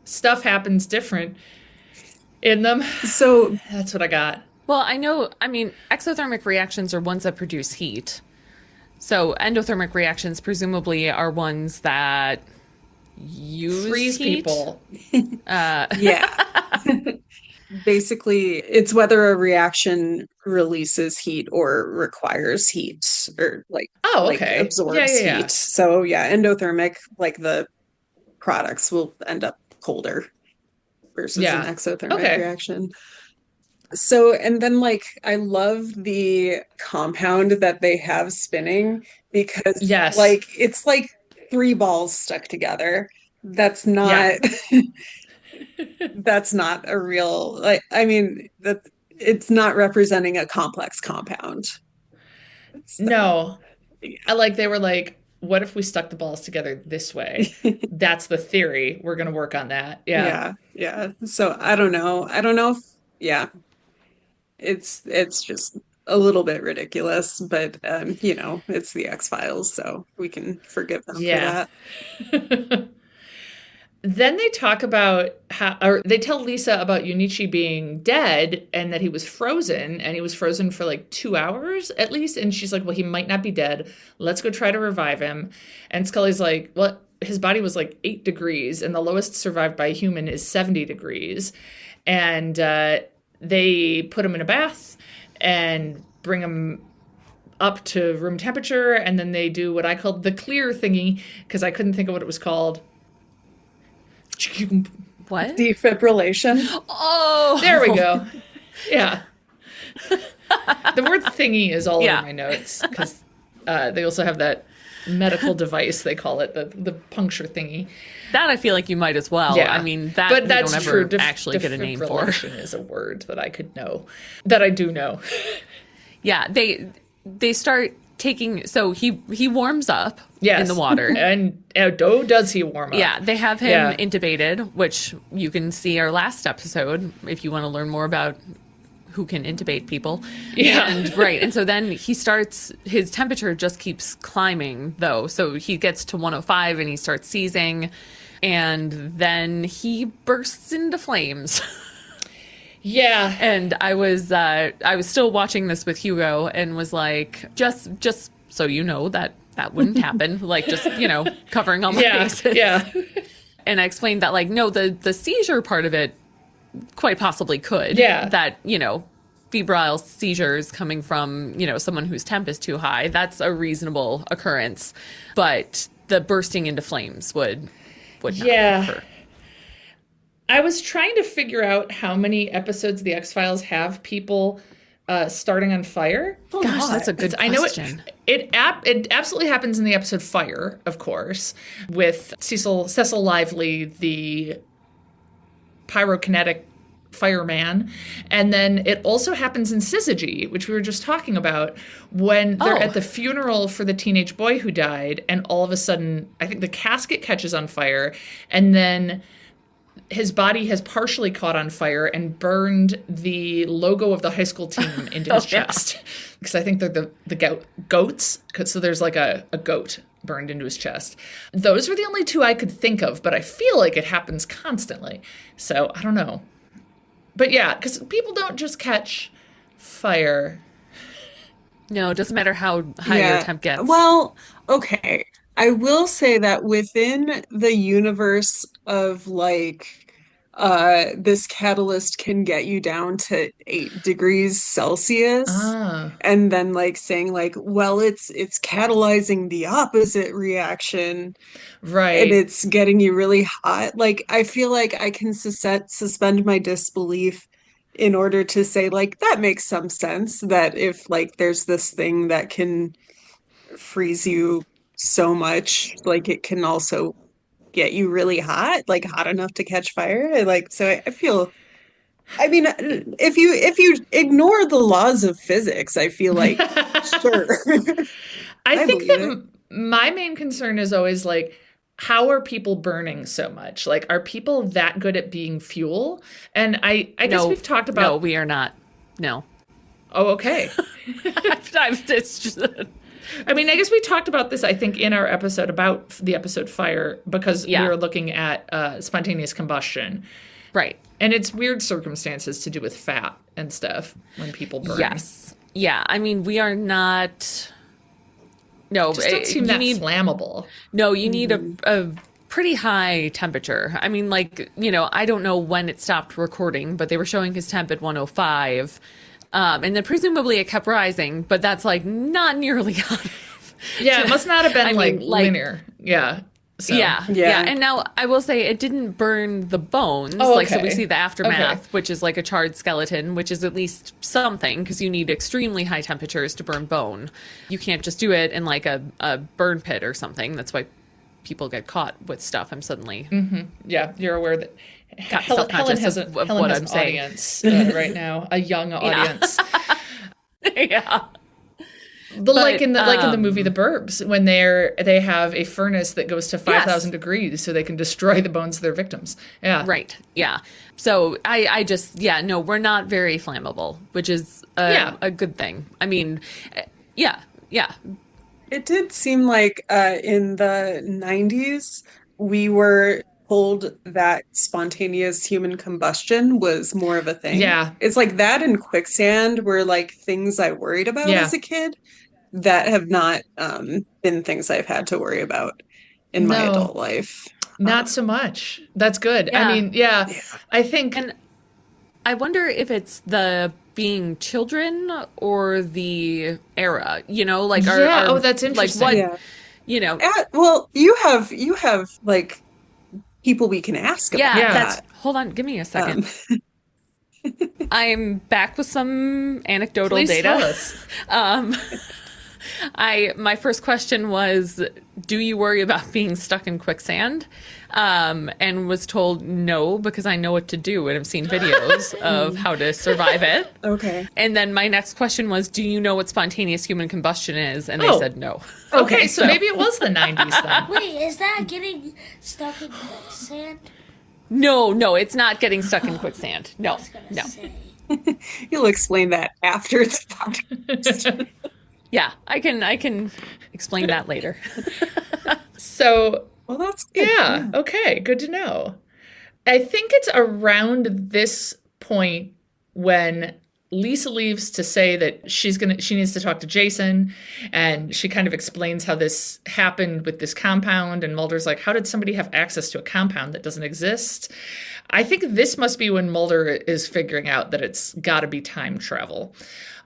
stuff happens different in them. So That's what I got. Well, I mean, exothermic reactions are ones that produce heat. So endothermic reactions presumably are ones that use Freeze heat. people. yeah. Basically, it's whether a reaction releases heat or requires heat or like Oh, like okay. absorbs Yeah. heat. So yeah, endothermic, like the products will end up colder versus Yeah. an exothermic Okay. reaction. So, and then like I love the compound that they have spinning because Yes. like it's like three balls stuck together. That's Yeah. not that's not a real like I mean that it's not representing a complex compound. So, No. yeah. I like, they were like, what if we stuck the balls together this way? That's the theory. We're going to work on that. Yeah. Yeah. So I don't know. I don't know if yeah. It's just a little bit ridiculous, but it's the X-Files, so we can forgive them for Yeah. that. Then they talk about how, or they tell Lisa about Yunichi being dead and that he was frozen, and he was frozen for like 2 hours at least. And she's like, well, he might not be dead. Let's go try to revive him. And Scully's like, well, his body was like 8 degrees, and the lowest survived by a human is 70 degrees. And they put him in a bath and bring him up to room temperature. And then they do what I called the clear thingy because I couldn't think of what it was called. What? Defibrillation. Oh, There we go. Yeah. The word thingy is all over my notes because they also have that medical device, they call it, the puncture thingy. That I feel like you might as well. Yeah. I mean, that but we that's don't true. ever actually get a name for. Defibrillation is a word that I could know, that I do know. Yeah, they start taking, so he warms up Yes. in the water. And does he warm up? Yeah, they have him Yeah. intubated, which you can see our last episode if you want to learn more about who can intubate people. Yeah. And right. And so then his temperature just keeps climbing though. So he gets to 105 and he starts seizing, and then he bursts into flames. Yeah. And I was still watching this with Hugo and was like, just so you know that wouldn't happen. Like, just, covering all my bases. Yeah. And I explained that, like, no, the seizure part of it quite possibly could. Yeah. That, febrile seizures coming from, someone whose temp is too high, that's a reasonable occurrence. But the bursting into flames would not occur. I was trying to figure out how many episodes the X-Files have people starting on fire. Gosh, that's a good question. I know it absolutely happens in the episode Fire, of course, with Cecil Lively, the pyrokinetic fireman. And then it also happens in Syzygy, which we were just talking about, when they're at the funeral for the teenage boy who died, and all of a sudden, I think the casket catches on fire, and then his body has partially caught on fire and burned the logo of the high school team into his chest. Because I think they're the goats. So there's like a goat burned into his chest. Those were the only two I could think of, but I feel like it happens constantly. So I don't know. But yeah, because people don't just catch fire. No, it doesn't matter how high your temp gets. Well, okay. I will say that within the universe of this catalyst can get you down to 8 degrees Celsius, and then saying well, it's catalyzing the opposite reaction, right? And it's getting you really hot. I feel like I can suspend my disbelief in order to say that makes some sense, that if there's this thing that can freeze you so much, it can also get you really hot, hot enough to catch fire. So I feel, I mean, if you ignore the laws of physics, I feel like sure. I think that my main concern is always how are people burning so much? Are people that good at being fuel? And I guess we've talked about. No, we are not. No. Oh, okay. It's just. I mean, I guess we talked about this, I think, in our episode about the episode Fire, because we were looking at spontaneous combustion. Right. And it's weird circumstances to do with fat and stuff when people burn. Yes. Yeah. I mean, we are not. No, it just don't seem that flammable. No, you need a pretty high temperature. I mean, I don't know when it stopped recording, but they were showing his temp at 105. And then presumably it kept rising, but that's not nearly hot. Yeah, it must not have been linear. Yeah. So. Yeah. And now I will say it didn't burn the bones. Oh, okay. So we see the aftermath, which is a charred skeleton, which is at least something, because you need extremely high temperatures to burn bone. You can't just do it in a burn pit or something. That's why people get caught with stuff. I'm suddenly. Mm-hmm. Yeah, you're aware that. Helen has an audience right now, a young audience. Yeah. But like in the movie The Burbs, when they have a furnace that goes to 5,000 degrees so they can destroy the bones of their victims. Yeah. Right. Yeah. So I just no, we're not very flammable, which is a good thing. I mean, yeah. It did seem like in the 90s we were told that spontaneous human combustion was more of a thing. Yeah. It's that and quicksand were things I worried about as a kid that have not been things I've had to worry about in my adult life. Not so much. That's good. Yeah. I mean, I think. And I wonder if it's the being children or the era, our, that's interesting. Well, you have people we can ask about that. Hold on, give me a second. I'm back with some anecdotal Please data. tell us. My first question was, do you worry about being stuck in quicksand? And was told no, because I know what to do and have seen videos of how to survive it. Okay. And then my next question was, do you know what spontaneous human combustion is? And they said no. Okay, so maybe it was the 90s then. Wait, is that getting stuck in quicksand? No, it's not getting stuck in quicksand. No, I was gonna no. say. You'll explain that after the podcast. Yeah, I can explain that later. So, Well, that's good. yeah, okay, good to know. I think it's around this point when Lisa leaves to say that she needs to talk to Jason, and she kind of explains how this happened with this compound, and Mulder's like, how did somebody have access to a compound that doesn't exist? I think this must be when Mulder is figuring out that it's got to be time travel.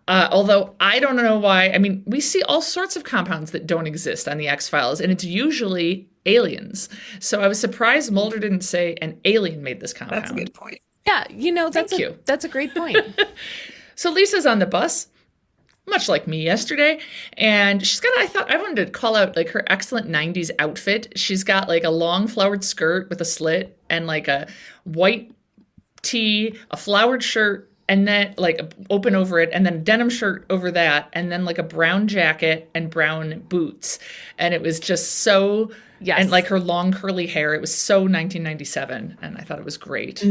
Although I don't know why. I mean, we see all sorts of compounds that don't exist on the X-Files, and it's usually aliens. So I was surprised Mulder didn't say an alien made this compound. That's a good point. Yeah, that's Thank you. that's a great point. So Lisa's on the bus, much like me yesterday, and she's got, I wanted to call out like her excellent 90s outfit. She's got like a long flowered skirt with a slit and like a white tee, a flowered shirt, and then like open over it, and then a denim shirt over that, and then like a brown jacket and brown boots. And it was just so, Yes. and like her long curly hair, it was so 1997, and I thought it was great.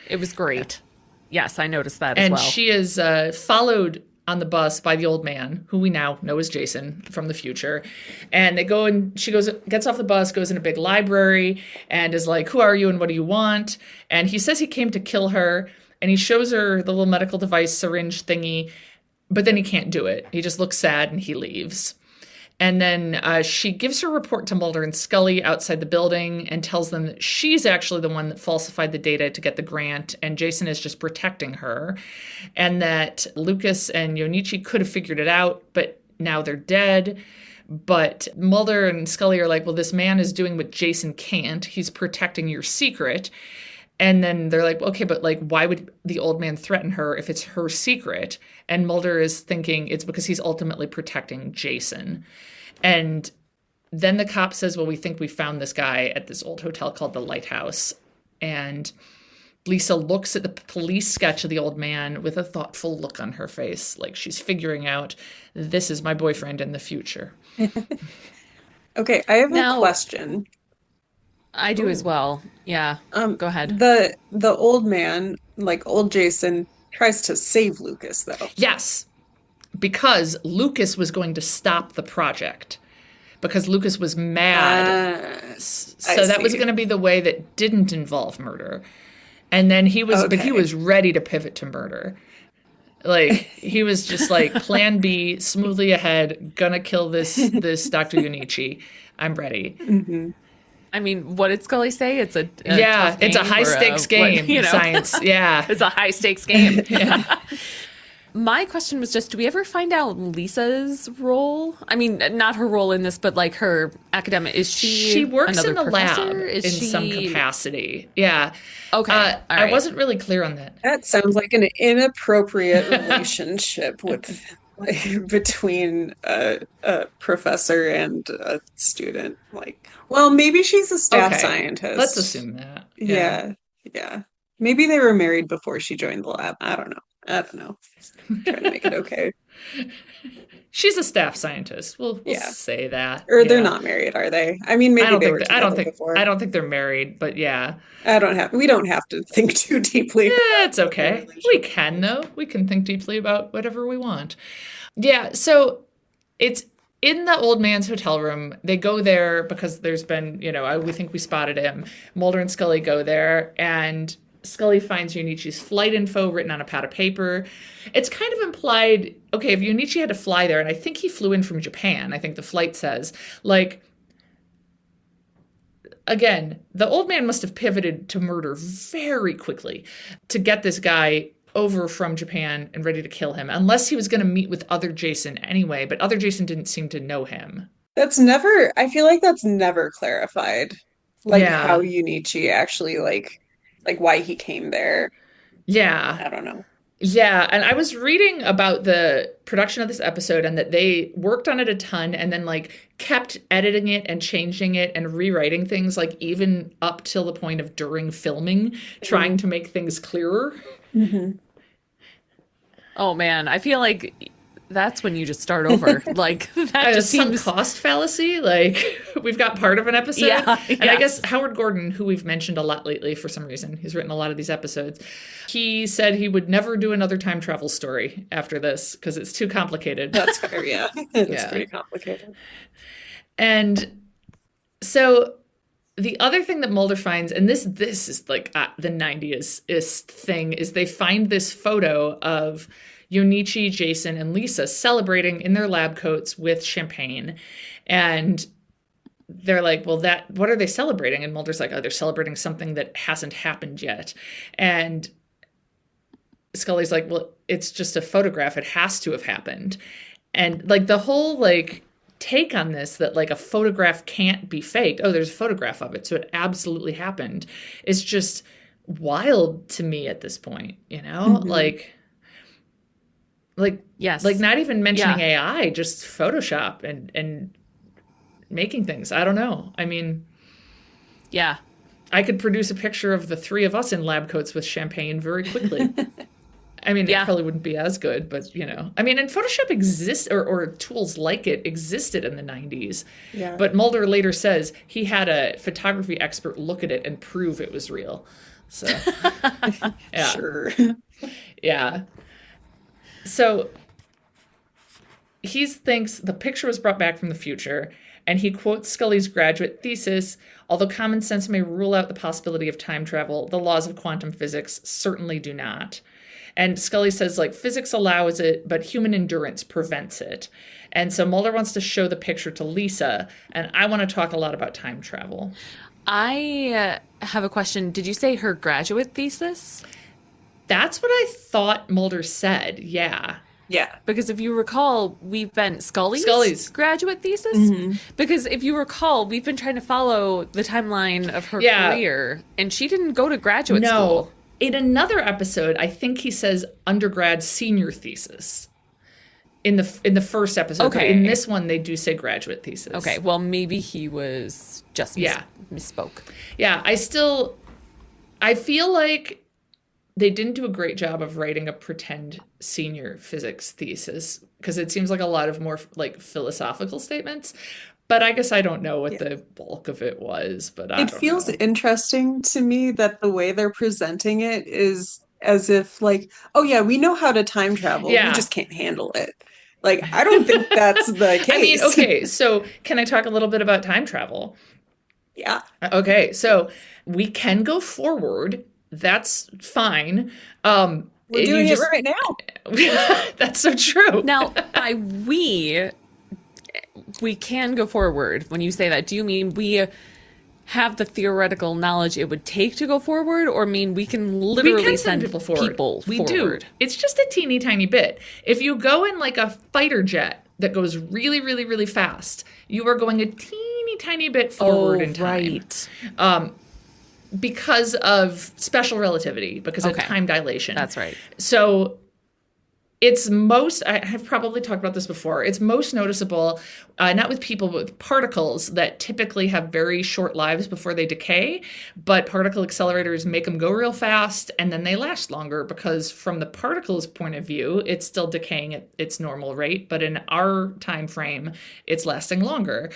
It was great. Yes, I noticed that as And well. she is followed on the bus by the old man, who we now know is Jason from the future. And they go, and she gets off the bus, goes in a big library, and is like, who are you and what do you want? And he says he came to kill her, and he shows her the little medical device syringe thingy, but then he can't do it. He just looks sad and he leaves. And then she gives her report to Mulder and Scully outside the building and tells them that she's actually the one that falsified the data to get the grant, and Jason is just protecting her, and that Lucas and Yonichi could have figured it out, but now they're dead. But Mulder and Scully are like, well, this man is doing what Jason can't. He's protecting your secret. And then they're like, okay, but like, why would the old man threaten her if it's her secret? And Mulder is thinking it's because he's ultimately protecting Jason. And then the cop says, well, we think we found this guy at this old hotel called the Lighthouse. And Lisa looks at the police sketch of the old man with a thoughtful look on her face, like she's figuring out, this is my boyfriend in the future. Okay, I have Now- a question. I do as well. Yeah. Go ahead. The old man, like old Jason, tries to save Lucas though. Yes, because Lucas was going to stop the project because Lucas was mad. So that was see. going to be the way that didn't involve murder. And then he was, but he Okay. was ready to pivot to murder. Like he was just like plan B, smoothly ahead, gonna kill this Dr. Yunichi. I'm ready. I mean, what did Scully say? It's a Yeah, tough it's a game high or stakes game, science. Yeah. It's a high stakes game. My question was just, do we ever find out Lisa's role? I mean, not her role in this, but like her academic. Is She works another in the professor? lab Is in she... some capacity. Yeah. Okay. All I right. wasn't really clear on that. That sounds like an inappropriate relationship with like between a professor and a student. Like, well, maybe she's a staff Okay, scientist. Let's assume that. Yeah, yeah. Maybe they were married before she joined the lab. I don't know. Trying to make it okay. She's a staff scientist. We'll Yeah. say that. Or they're Yeah. not married, are they? I mean, maybe I don't they think were that- I don't together think before. I don't think they're married, but yeah. We don't have to think too deeply. It's okay. We can though. We can think deeply about whatever we want. Yeah, so it's in the old man's hotel room. They go there because there's been, we think we spotted him. Mulder and Scully go there, and Scully finds Yunichi's flight info written on a pad of paper. It's kind of implied, okay, if Yunichi had to fly there, and I think he flew in from Japan, I think the flight says, like, again, the old man must have pivoted to murder very quickly to get this guy over from Japan and ready to kill him, unless he was going to meet with other Jason anyway, but other Jason didn't seem to know him. I feel like that's never clarified. Like Yeah. how Yunichi actually like why he came there. Yeah. I don't know. Yeah, and I was reading about the production of this episode and that they worked on it a ton and then like kept editing it and changing it and rewriting things like even up till the point of during filming, trying to make things clearer. Oh man, I feel like that's when you just start over. Like that just Some seems cost fallacy. Like we've got part of an episode. Yeah, And I yes. guess Howard Gordon, who we've mentioned a lot lately for some reason, he's written a lot of these episodes. He said he would never do another time travel story after this because it's too complicated. That's fair, yeah. It's Yeah. pretty complicated. And so the other thing that Mulder finds, and this is like the 90s thing, is they find this photo of Yonichi, Jason, and Lisa celebrating in their lab coats with champagne. And they're like, well, what are they celebrating? And Mulder's like, oh, they're celebrating something that hasn't happened yet. And Scully's like, well, it's just a photograph. It has to have happened. And like the whole like take on this that like a photograph can't be faked. Oh, there's a photograph of it, so it absolutely happened. Is just wild to me at this point, you know? Like yes. like not even mentioning Yeah. AI, just Photoshop and making things. I don't know. I mean, Yeah. I could produce a picture of the three of us in lab coats with champagne very quickly. I mean, Yeah. it probably wouldn't be as good, but you know, I mean, and Photoshop exists, or tools like it existed in the 90s. Yeah. But Mulder later says he had a photography expert look at it and prove it was real. So, yeah, Sure. yeah. So he thinks the picture was brought back from the future, and he quotes Scully's graduate thesis. Although common sense may rule out the possibility of time travel, the laws of quantum physics certainly do not. And Scully says, like, physics allows it, but human endurance prevents it. And so Mulder wants to show the picture to Lisa, and I want to talk a lot about time travel. I have a question. Did you say her graduate thesis? That's what I thought Mulder said, yeah. Yeah. Because if you recall, we've been Scully's. graduate thesis. Because if you recall, we've been trying to follow the timeline of her Yeah. career, and she didn't go to graduate No. school. In another episode, I think he says undergrad senior thesis. In the first episode. But Okay. in this one, they do say graduate thesis. Okay, well, maybe he was just misspoke. Yeah, I feel like they didn't do a great job of writing a pretend senior physics thesis because it seems like a lot of more like philosophical statements. But I guess I don't know what the bulk of it was. But I It don't feels know. interesting to me that the way they're presenting it is as if like, oh yeah, we know how to time travel. Yeah. We just can't handle it. Like, I don't think that's the case. I mean, okay, so can I talk a little bit about time travel? Yeah. Okay, so we can go forward. That's fine. We're doing it right now. That's so true. Now, by we can go forward. When you say that, do you mean we have the theoretical knowledge it would take to go forward, or mean we can literally we can send people forward. We forward? do. It's just a teeny tiny bit. If you go in like a fighter jet that goes really, really, really fast, you are going a teeny tiny bit forward in time. Right. Because of special relativity, because of Okay. time dilation. That's right. So I have probably talked about this before. It's most noticeable, not with people, but with particles that typically have very short lives before they decay. But particle accelerators make them go real fast, and then they last longer because from the particle's point of view, it's still decaying at its normal rate. But in our time frame, it's lasting longer.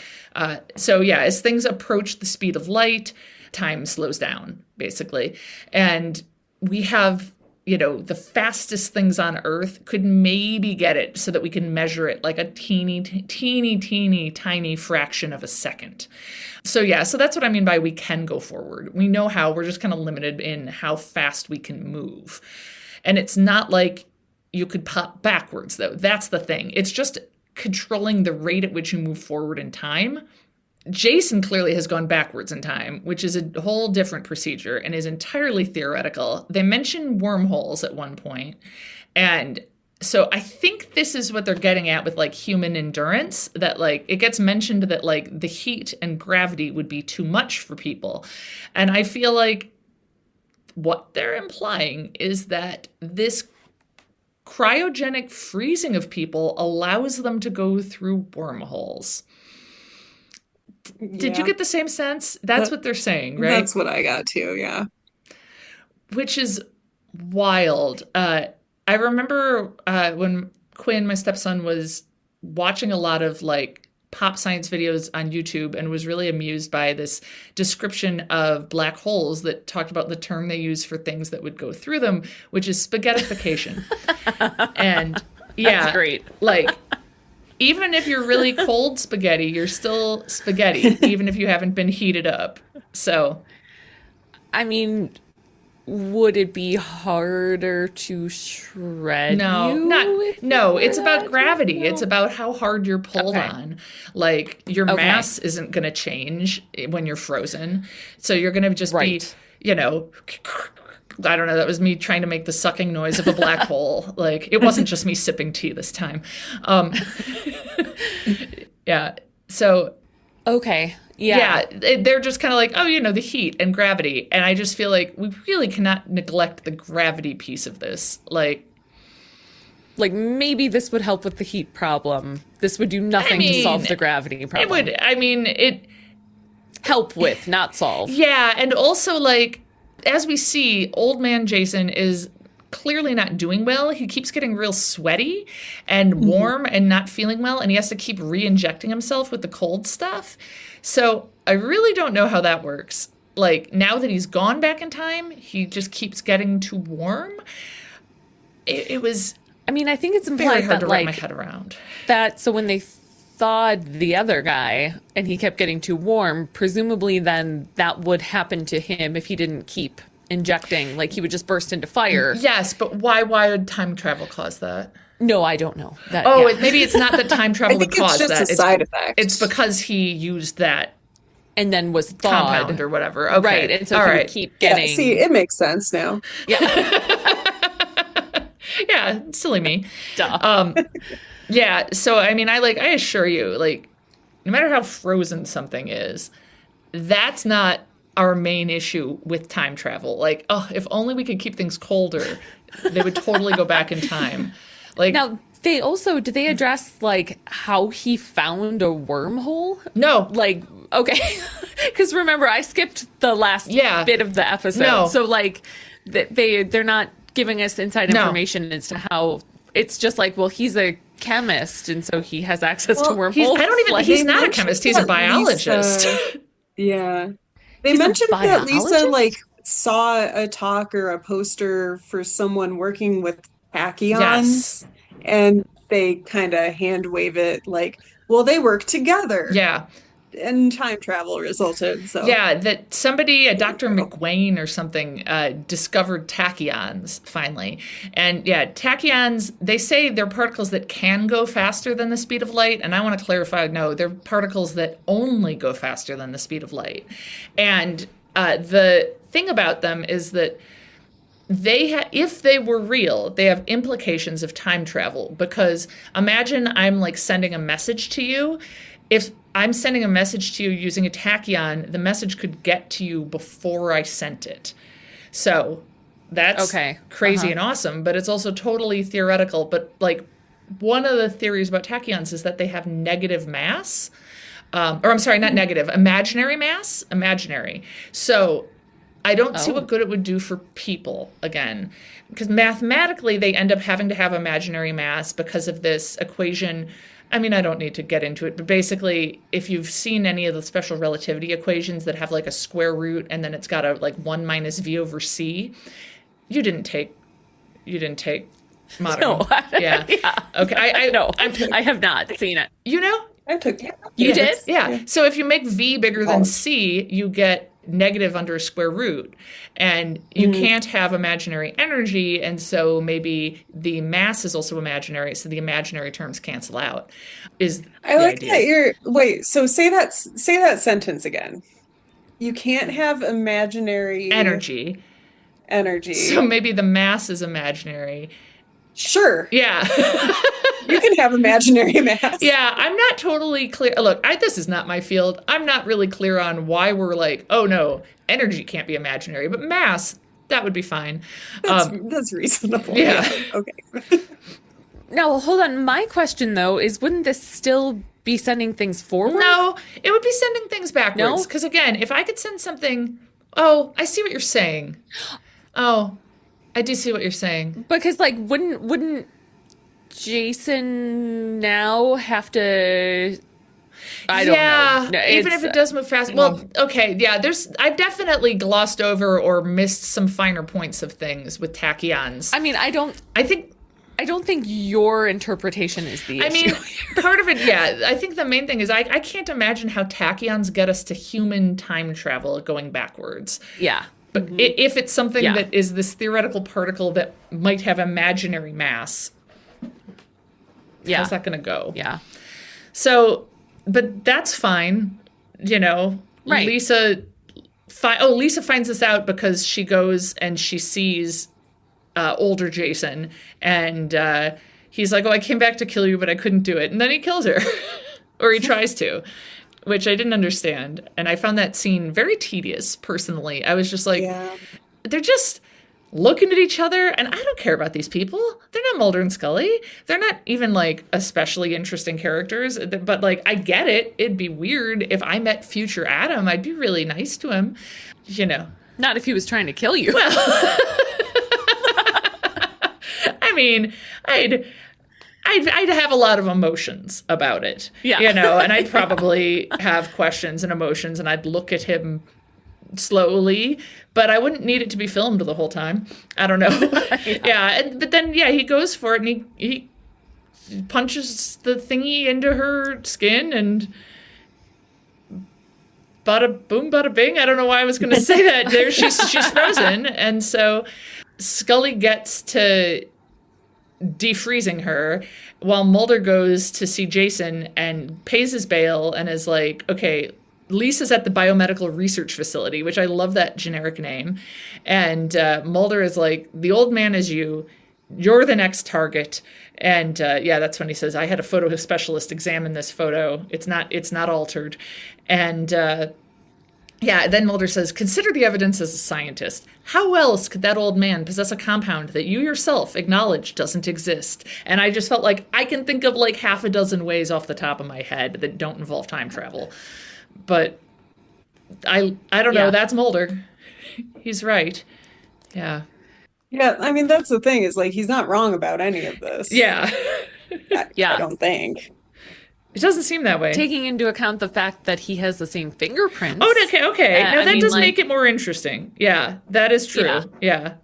So yeah, as things approach the speed of light, time slows down, basically. And we have, the fastest things on Earth could maybe get it so that we can measure it like a teeny, tiny fraction of a second. So yeah, so that's what I mean by we can go forward. We know how, we're just kind of limited in how fast we can move. And it's not like you could pop backwards, though. That's the thing. It's just controlling the rate at which you move forward in time. Jason clearly has gone backwards in time, which is a whole different procedure and is entirely theoretical. They mention wormholes at one point, and so I think this is what they're getting at with like human endurance, that like it gets mentioned that like the heat and gravity would be too much for people. And I feel like what they're implying is that this cryogenic freezing of people allows them to go through wormholes. Did you get the same sense? That's what they're saying, right? That's what I got too, yeah. Which is wild. I remember when Quinn, my stepson, was watching a lot of like pop science videos on YouTube and was really amused by this description of black holes that talked about the term they use for things that would go through them, which is spaghettification. And yeah, That's great. Like, even if you're really cold spaghetti, you're still spaghetti, even if you haven't been heated up. So, I mean, would it be harder to shred No, it's about gravity. No. It's about how hard you're pulled on. Like, your mass isn't going to change when you're frozen. So you're going to just be, you know, I don't know. That was me trying to make the sucking noise of a black hole. Like, it wasn't just me sipping tea this time. Yeah. So. Okay. Yeah. They're just kind of like, oh, you know, the heat and gravity. And I just feel like we really cannot neglect the gravity piece of this. Like maybe this would help with the heat problem. This would do nothing to solve the gravity problem. It help with, not solve. Yeah. And also, like, as we see, old man Jason is clearly not doing well. He keeps getting real sweaty and warm and not feeling well. And he has to keep re-injecting himself with the cold stuff. So I really don't know how that works. Like, now that he's gone back in time, he just keeps getting too warm. It was. I mean, I think it's implied very hard that, to wrap my head around. That so when they thawed the other guy and he kept getting too warm, presumably then that would happen to him if he didn't keep injecting. Like, he would just burst into fire. Yes, but why would time travel cause that? No, I don't know. Maybe it's not that time travel would cause that. It's just a side effect. It's because he used that and then was thawed compound or whatever. Okay. Right, and so he would keep getting. Yeah, see, it makes sense now. Yeah. Yeah, silly me. Duh. Yeah, so I mean, I assure you, like, no matter how frozen something is, that's not our main issue with time travel. Like, oh, if only we could keep things colder, they would totally go back in time. Like, now, did they address, like, how he found a wormhole? No. Like, okay. Because remember, I skipped the last bit of the episode. No. So, like, they're not giving us inside information as to how. It's just like, well, he's a chemist, and so he has access to wormholes. He's not a chemist. He's a biologist. Yeah. They mentioned that Lisa, like, saw a talk or a poster for someone working with tachyons, and they kind of hand wave it like, well, they work together. Yeah. And time travel resulted. So yeah, that somebody, a Dr. McWayne or something, discovered tachyons finally. And yeah, tachyons, they say they're particles that can go faster than the speed of light. And I want to clarify, no, they're particles that only go faster than the speed of light. And the thing about them is that if they were real, they have implications of time travel. Because imagine I'm like sending a message to you. If I'm sending a message to you using a tachyon, the message could get to you before I sent it. So that's crazy and awesome, but it's also totally theoretical. But like, one of the theories about tachyons is that they have negative mass. Not negative, imaginary mass, imaginary. So I don't see what good it would do for people, again, because mathematically they end up having to have imaginary mass because of this equation. I mean, I don't need to get into it, but basically, if you've seen any of the special relativity equations that have like a square root and then it's got a like 1 minus v over c, you didn't take modern. No. Yeah. Okay. I know. I have not seen it. You know? I took it. You did? Yeah. So if you make v bigger than c, you get negative under a square root, and you can't have imaginary energy, and so maybe the mass is also imaginary, so the imaginary terms cancel out. I like that so say that sentence again. You can't have imaginary energy. So maybe the mass is imaginary. Sure. Yeah. You can have imaginary mass. Yeah, I'm not totally clear. Look, this is not my field. I'm not really clear on why we're like, oh no, energy can't be imaginary, but mass, that would be fine. That's reasonable. Yeah. Okay. Now, hold on. My question, though, is wouldn't this still be sending things forward? No, it would be sending things backwards. No? Because again, if I could send something, oh, I see what you're saying. Oh, I do see what you're saying. Because, like, wouldn't Jason now have to... I don't know. No, even if it does move fast. Well, okay, yeah, I've definitely glossed over or missed some finer points of things with tachyons. I mean, I don't think your interpretation is the issue. I mean, part of it, yeah. I think the main thing is I can't imagine how tachyons get us to human time travel going backwards. Yeah. But if it's something Yeah. that is this theoretical particle that might have imaginary mass, Yeah. how's that going to go? Yeah. So, but that's fine, you know. Right. Lisa finds this out because she goes and she sees older Jason, and he's like, "Oh, I came back to kill you, but I couldn't do it," and then he kills her, or he tries to, which I didn't understand, and I found that scene very tedious. Personally, I was just like, they're just looking at each other, and I don't care about these people. They're not Mulder and Scully. They're not even, like, especially interesting characters. But, like, I get it. It'd be weird if I met future Adam. I'd be really nice to him, you know. Not if he was trying to kill you. I mean, I'd have a lot of emotions about it, Yeah. you know, and I'd probably have questions and emotions, and I'd look at him slowly, but I wouldn't need it to be filmed the whole time. I don't know. But then he goes for it, and he punches the thingy into her skin, and bada boom, bada bing. I don't know why I was going to say that. There, she's frozen, and so Scully gets to defreezing her while Mulder goes to see Jason and pays his bail and is like, okay, Lisa's at the biomedical research facility, which I love that generic name. And Mulder is like, the old man is you. You're the next target. And that's when he says, I had a photo specialist examine this photo. It's not altered. And then Mulder says, consider the evidence as a scientist. How else could that old man possess a compound that you yourself acknowledge doesn't exist? And I just felt like I can think of like half a dozen ways off the top of my head that don't involve time travel. But I don't know. That's Mulder. He's right. Yeah. Yeah, I mean, that's the thing, is like he's not wrong about any of this. Yeah. I don't think. It doesn't seem that way. Taking into account the fact that he has the same fingerprints. Oh, okay. Now that does like, make it more interesting. Yeah, that is true. Yeah.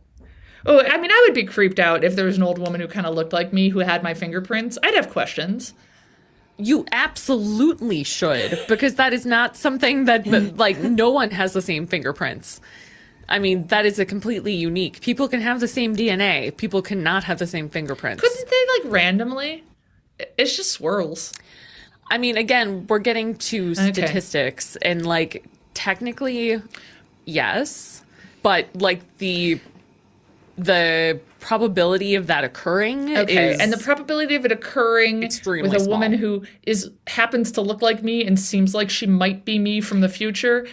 Oh, I mean, I would be creeped out if there was an old woman who kind of looked like me who had my fingerprints. I'd have questions. You absolutely should, because that is not something that, like, no one has the same fingerprints. I mean, that is a completely unique. People can have the same DNA. People cannot have the same fingerprints. Couldn't they, like, randomly? It's just swirls. I mean, again, we're getting to statistics, and, like, technically, yes, but, like, the probability of that occurring is... And the probability of it occurring with a woman who happens to look like me and seems like she might be me from the future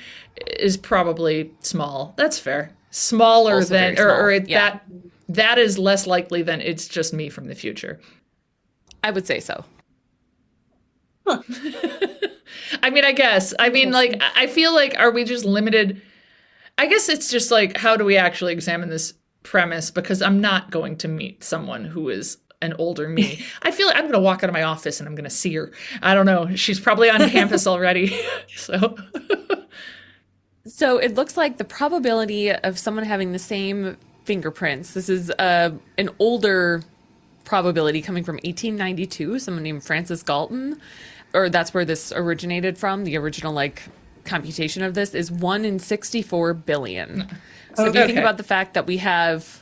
is probably small. That's fair. Smaller Also than... very small. That is less likely than it's just me from the future. I would say so. Huh. I mean, I guess. I mean, like, I feel like, are we just limited? I guess it's just like, how do we actually examine this premise? Because I'm not going to meet someone who is an older me. I feel like I'm going to walk out of my office and I'm going to see her. I don't know. She's probably on campus already. So it looks like the probability of someone having the same fingerprints, this is an older probability coming from 1892, someone named Francis Galton, or that's where this originated from. The original, like, computation of this is 1 in 64 billion. So if you think about the fact that we have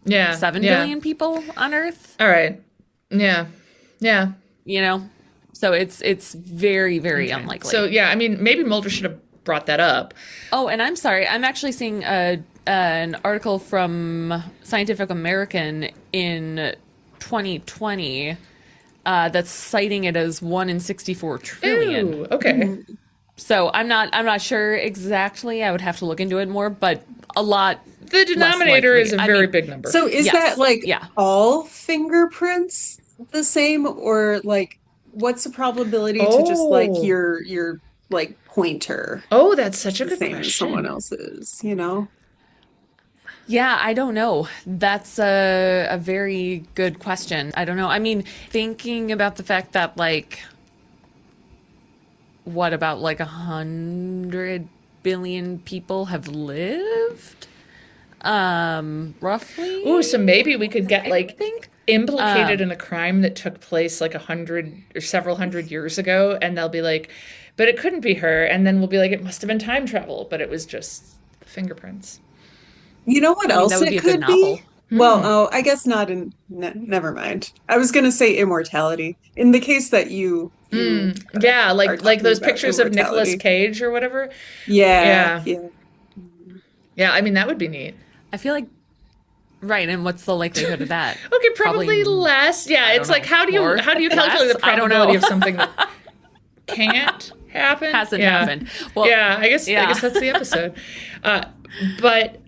7 billion people on Earth. All right. Yeah. Yeah. You know, so it's very, very unlikely. So, yeah, I mean, maybe Mulder should have brought that up. Oh, and I'm sorry. I'm actually seeing an article from Scientific American in 2020 that's citing it as 1 in 64 trillion. Ooh, okay. So I'm not sure exactly. I would have to look into it more, but a lot The denominator likely. is a I very mean, big number. So is Yes, that like yeah. all fingerprints the same, or like what's the probability to just like Oh, your like pointer oh, that's is such a the good same as someone question. else's, you know? Yeah, I don't know. That's a very good question. I don't know. I mean, thinking about the fact that like, what about like 100 billion people have lived? Ooh, Roughly, so maybe we could get I like think. implicated Um, in a crime that took place like 100 or several hundred years ago, and they'll be like, but it couldn't be her, and then we'll be like, it must have been time travel, but it was just the fingerprints. You know what I mean, that else would it be a good could be? novel. Well, Hmm. oh, I guess not in never mind. I was gonna say immortality. In the case that you Yeah, are like talking those about pictures of Nicolas immortality. Cage or whatever. Yeah, Yeah. yeah. Yeah, I mean that would be neat. I feel like right. And what's the likelihood of that? Okay, Probably, probably less. Yeah, I don't it's like know, how do you more, how do you calculate less. the I don't probability know. of something that can't happen? Hasn't Yeah. happened. Well, Yeah, I guess yeah. that's the episode. But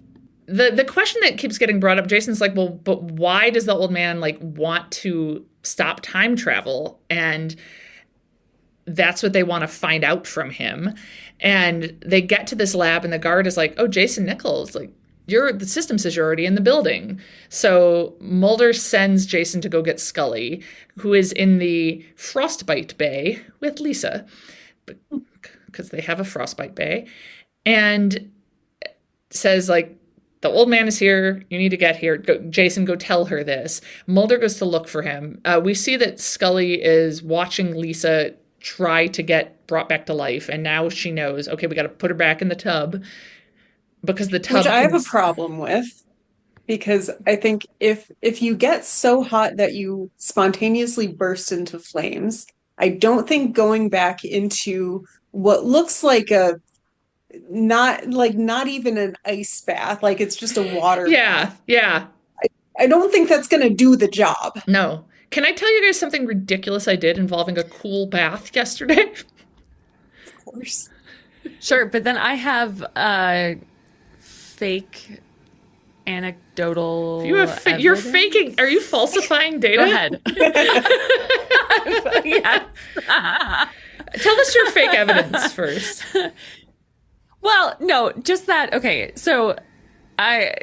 the question that keeps getting brought up, Jason's like, well, but why does the old man like want to stop time travel? And that's what they want to find out from him. And they get to this lab, and the guard is like, "Oh, Jason Nichols, like the system says you're already in the building." So Mulder sends Jason to go get Scully, who is in the frostbite bay with Lisa, because they have a frostbite bay, and says like, the old man is here. You need to get here. Jason, go tell her this. Mulder goes to look for him. We see that Scully is watching Lisa try to get brought back to life, and now she knows, okay, we got to put her back in the tub because the Which tub I have can. a problem with because I think if you get so hot that you spontaneously burst into flames, I don't think going back into what looks like a not even an ice bath, like it's just a water Yeah, bath. yeah. I don't think that's going to do the job. No. Can I tell you guys something ridiculous I did involving a cool bath yesterday? Of course. Sure, but then I have fake anecdotal You're evidence. faking. Are you falsifying data? Go ahead. Yes. Tell us your fake evidence first. Well, no, just that. Okay, so I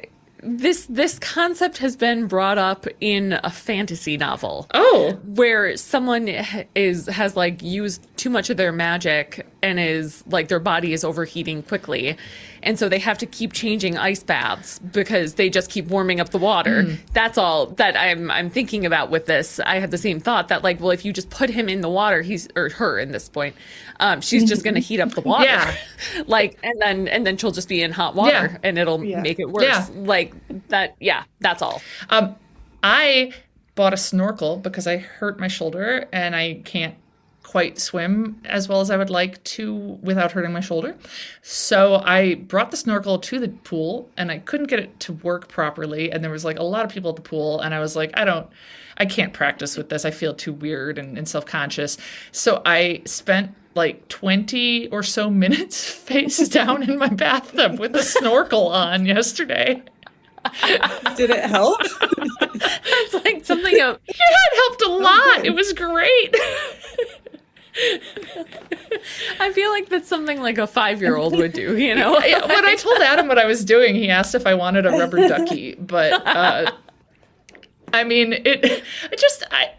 this concept has been brought up in a fantasy novel Oh, where someone has like used too much of their magic and is like their body is overheating quickly, and so they have to keep changing ice baths because they just keep warming up the water. That's all that I'm thinking about with this. I had the same thought that like, well, if you just put him in the water, he's or her in this point, she's just going to heat up the water, Yeah. like, and then she'll just be in hot water, Yeah. and it'll Yeah. make it worse. Yeah. Like that. Yeah, that's all. I bought a snorkel because I hurt my shoulder and I can't quite swim as well as I would like to without hurting my shoulder. So I brought the snorkel to the pool and I couldn't get it to work properly. And there was like a lot of people at the pool. And I was like, I can't practice with this. I feel too weird and self-conscious. So I spent like 20 or so minutes face down in my bathtub with a snorkel on yesterday. Did it help? It's like something of Yeah, it helped a lot. It was great. I feel like that's something like a 5-year-old would do, you know? When I told Adam what I was doing, he asked if I wanted a rubber ducky, but I mean,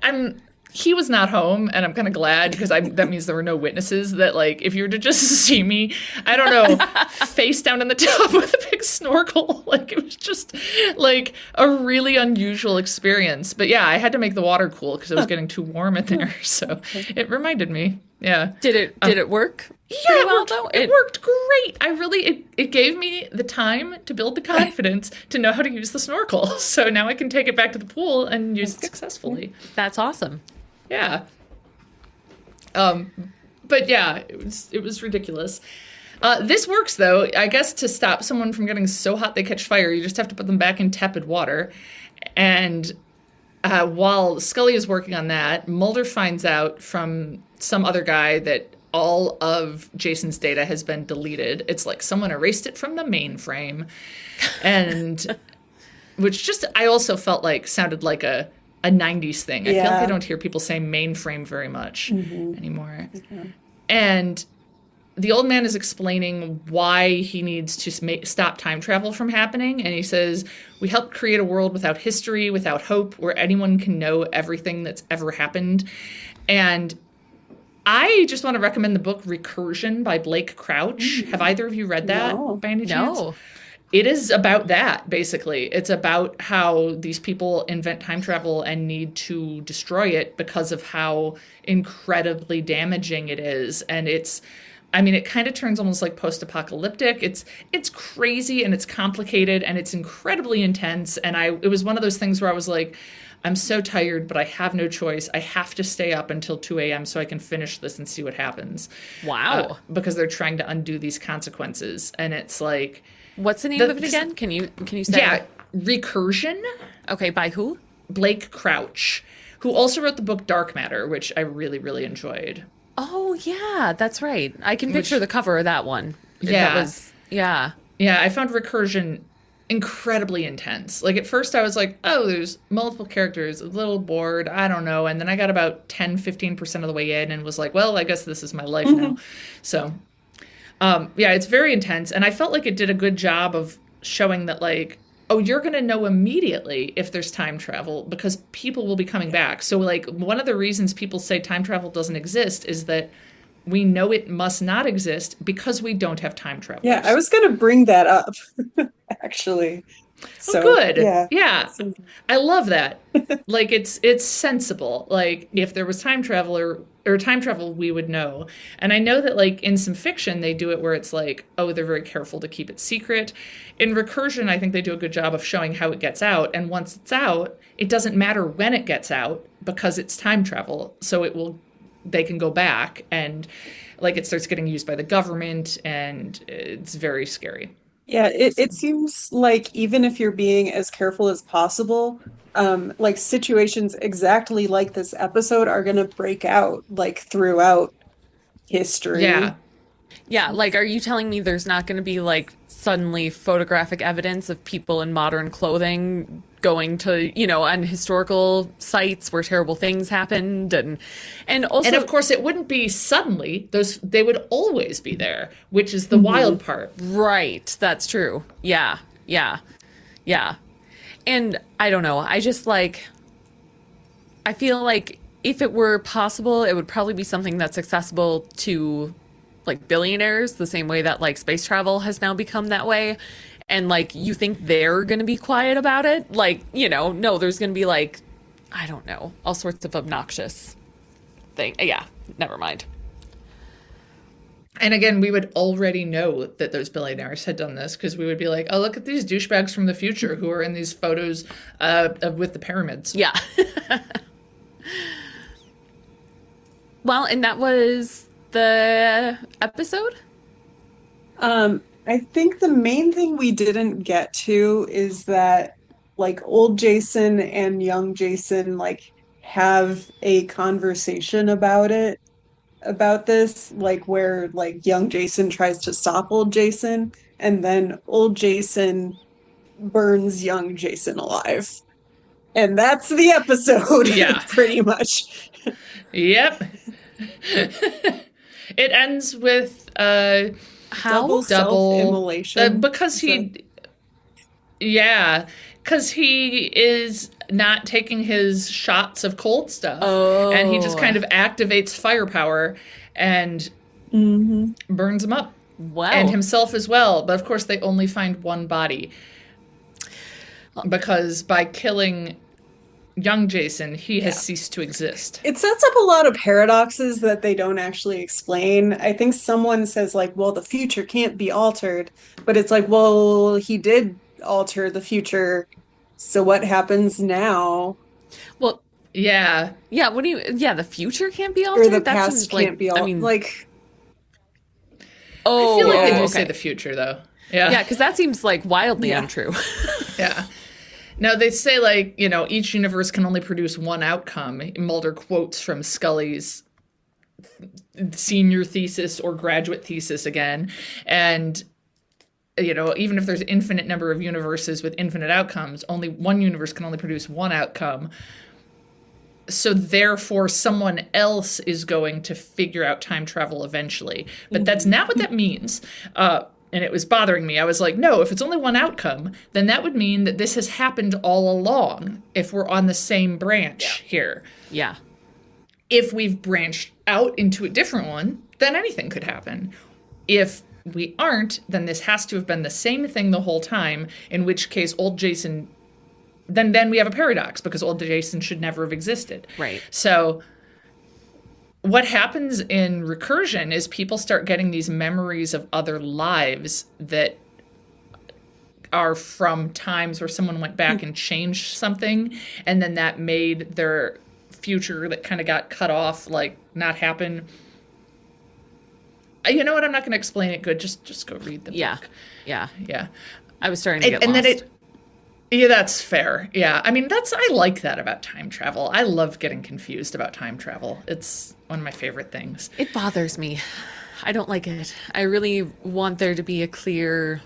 I'm. He was not home, and I'm kind of glad because that means there were no witnesses. That like, if you were to just see me, I don't know, face down in the tub with a big snorkel, like it was just like a really unusual experience. But yeah, I had to make the water cool because it was getting too warm in there, so it reminded me. Yeah. Did it work? Yeah, pretty it well, worked, though? it worked great. It gave me the time to build the confidence to know how to use the snorkel. So now I can take it back to the pool and use it successfully. That's awesome. Yeah. But yeah, it was ridiculous. This works though. I guess to stop someone from getting so hot they catch fire, you just have to put them back in tepid water. And while Scully is working on that, Mulder finds out from some other guy that all of Jason's data has been deleted. It's like someone erased it from the mainframe. And which just, I also felt like sounded like a 90s thing. I feel like I don't hear people say mainframe very much anymore. And the old man is explaining why he needs to stop time travel from happening. And he says, we help create a world without history, without hope, where anyone can know everything that's ever happened. And I just want to recommend the book Recursion by Blake Crouch. Have either of you read that by any chance? No. It is about that, basically. It's about how these people invent time travel and need to destroy it because of how incredibly damaging it is. And it kind of turns almost like post-apocalyptic. It's crazy and it's complicated and it's incredibly intense. And it was one of those things where I was like, I'm so tired, but I have no choice. I have to stay up until 2 a.m. so I can finish this and see what happens. Wow. Because they're trying to undo these consequences. And it's like... What's the name of it again? Can you say Yeah, Recursion. Okay, by who? Blake Crouch, who also wrote the book Dark Matter, which I really, really enjoyed. Oh, yeah, that's right. I can picture the cover of that one. Yeah. Yeah, I found Recursion incredibly intense. Like, at first I was like, oh, there's multiple characters, a little bored, I don't know. And then I got about 10-15% of the way in and was like, well, I guess this is my life now. So... it's very intense. And I felt like it did a good job of showing that, like, oh, you're going to know immediately if there's time travel because people will be coming back. So, like, one of the reasons people say time travel doesn't exist is that we know it must not exist because we don't have time travel. Yeah, I was going to bring that up, actually. So, good. Yeah. I love that. Like, it's sensible. Like, if there was time travel or time travel, we would know. And I know that, like, in some fiction, they do it where it's like, oh, they're very careful to keep it secret. In Recursion, I think they do a good job of showing how it gets out. And once it's out, it doesn't matter when it gets out because it's time travel. So they can go back and, like, it starts getting used by the government and it's very scary. Yeah, it seems like even if you're being as careful as possible, like situations exactly like this episode are going to break out like throughout history. Yeah, like, are you telling me there's not going to be, like, suddenly photographic evidence of people in modern clothing going to, on historical sites where terrible things happened? And also... And, of course, it wouldn't be suddenly. They would always be there, which is the wild part. Right, that's true. Yeah. And I don't know, I just, like... I feel like if it were possible, it would probably be something that's accessible to... like billionaires, the same way that like space travel has now become that way. And like, you think they're going to be quiet about it? Like, no, there's going to be like, I don't know, all sorts of obnoxious thing. Yeah, never mind. And again, we would already know that those billionaires had done this because we would be like, oh, look at these douchebags from the future who are in these photos with the pyramids. Yeah. Well, and that was the episode? I think the main thing we didn't get to is that like old Jason and young Jason like have a conversation about this, like where like young Jason tries to stop old Jason and then old Jason burns young Jason alive. And that's the episode. Yeah. Pretty much. Yep. It ends with How? double self-immolation. because he is not taking his shots of cold stuff. Oh. And he just kind of activates firepower and burns him up. Wow. And himself as well. But of course they only find one body. Because by killing young Jason, he has ceased to exist. It sets up a lot of paradoxes that they don't actually explain. I think someone says like, well, the future can't be altered, but it's like, well, he did alter the future. So what happens now? Well, yeah. Yeah, the future can't be altered? Or the That past seems can't be altered. like... I feel like they do okay. say the future, though. Yeah. Yeah, because that seems like wildly untrue. Yeah. No, they say, like, each universe can only produce one outcome. Mulder quotes from Scully's senior thesis or graduate thesis again. And, even if there's an infinite number of universes with infinite outcomes, only one universe can only produce one outcome. So therefore, someone else is going to figure out time travel eventually. But that's not what that means. And it was bothering me. I was like, no, if it's only one outcome, then that would mean that this has happened all along if we're on the same branch here. Yeah. If we've branched out into a different one, then anything could happen. If we aren't, then this has to have been the same thing the whole time, in which case old Jason... Then we have a paradox, because old Jason should never have existed. Right. So what happens in recursion is people start getting these memories of other lives that are from times where someone went back and changed something, and then that made their future that kind of got cut off, not happen. You know what? I'm not going to explain it good. Just go read the book. Yeah. Yeah. I was starting to get and lost. then yeah, that's fair. Yeah. I mean, I like that about time travel. I love getting confused about time travel. It's one of my favorite things. It bothers me. I don't like it. I really want there to be a clear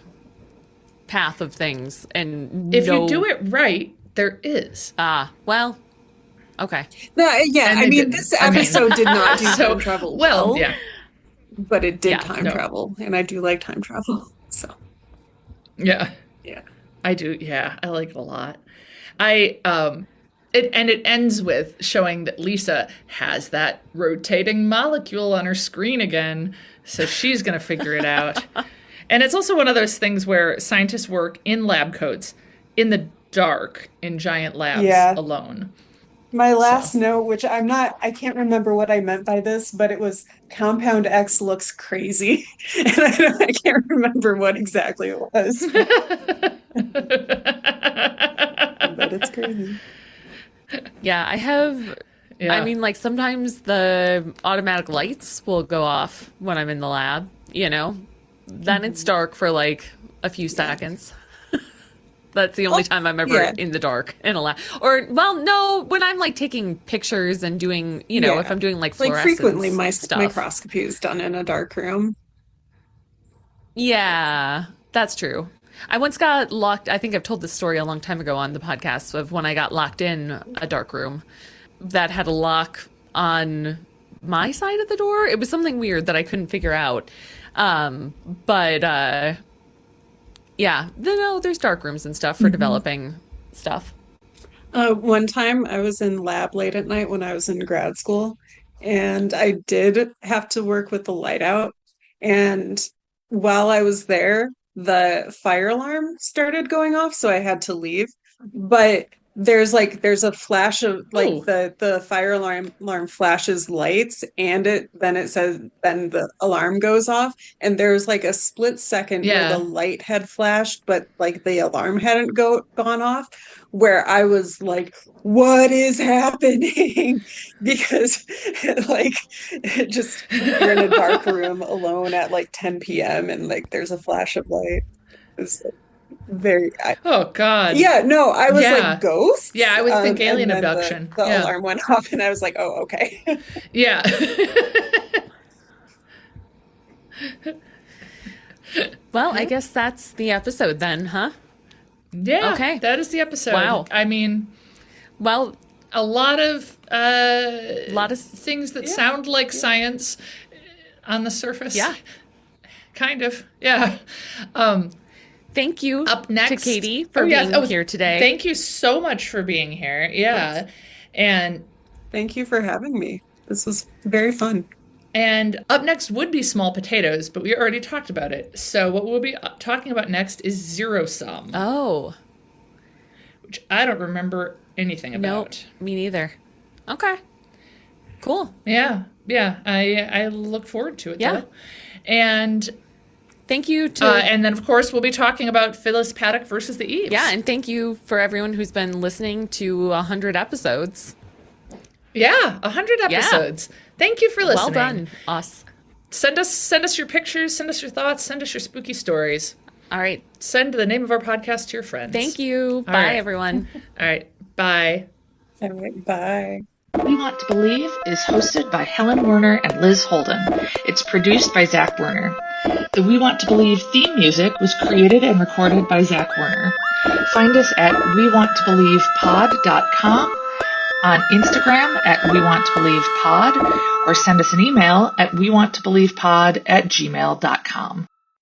path of things, and if you do it right, there is. Well, okay. No, yeah, And I they mean, didn't. this episode did not do So, time travel well, yeah. but it did Yeah, time no. travel, and I do like time travel. So, Yeah. yeah. I do. Yeah, I like it a lot. It ends with showing that Lisa has that rotating molecule on her screen again, so she's going to figure it out. And it's also one of those things where scientists work in lab coats in the dark in giant labs alone. My last note, which I can't remember what I meant by this, but it was Compound X looks crazy. And I can't remember what exactly it was. But it's crazy. Yeah, I have. Yeah. I mean, sometimes the automatic lights will go off when I'm in the lab, Then it's dark for a few seconds. That's the only time I'm ever in the dark in a lab. Or, well, no, when I'm taking pictures and doing, if I'm doing fluorescence frequently my stuff. microscopy is done in a dark room. Yeah, that's true. I once got locked. I think I've told this story a long time ago on the podcast of when I got locked in a dark room that had a lock on my side of the door. It was something weird that I couldn't figure out. Yeah, there's dark rooms and stuff for developing stuff. One time I was in lab late at night when I was in grad school, and I did have to work with the light out. And while I was there, the fire alarm started going off, so I had to leave. But there's a flash of the fire alarm flashes lights, and then the alarm goes off, and there's a split second where the light had flashed, but the alarm hadn't gone off, where I was like, what is happening? Because it just, you're in a dark room alone at 10 p.m. and there's a flash of light. It's oh God. Yeah, no, I was ghosts. Yeah, I would think alien and then abduction. The alarm went off, and I was like, oh, okay. Yeah. Well, I guess that's the episode then, huh? Yeah. Okay. That is the episode. Wow. I mean, well, a lot of things that sound like science on the surface. Yeah. Kind of. Yeah. Thank you up next to Katie for being here today. Thank you so much for being here. Yeah. Yes. And thank you for having me. This was very fun. And up next would be small potatoes, but we already talked about it. So what we'll be talking about next is zero sum. Oh. Which I don't remember anything about. Nope, me neither. Okay. Cool. Yeah. Yeah. I look forward to it, though. And thank you to... and then, of course, we'll be talking about Phyllis Paddock versus the Eves. Yeah, and thank you for everyone who's been listening to 100 episodes. Yeah, 100 episodes. Yeah. Thank you for listening. Well done, us. Send us your pictures, send us your thoughts, send us your spooky stories. All right. Send the name of our podcast to your friends. Thank you. Bye, everyone. All right. Bye. All right. Bye. We Want to Believe is hosted by Helen Werner and Liz Holden. It's produced by Zach Werner. The We Want to Believe theme music was created and recorded by Zach Werner. Find us at wewanttoBelievePod.com, on Instagram at wewanttoBelievePod, or send us an email at wewanttoBelievePod@gmail.com.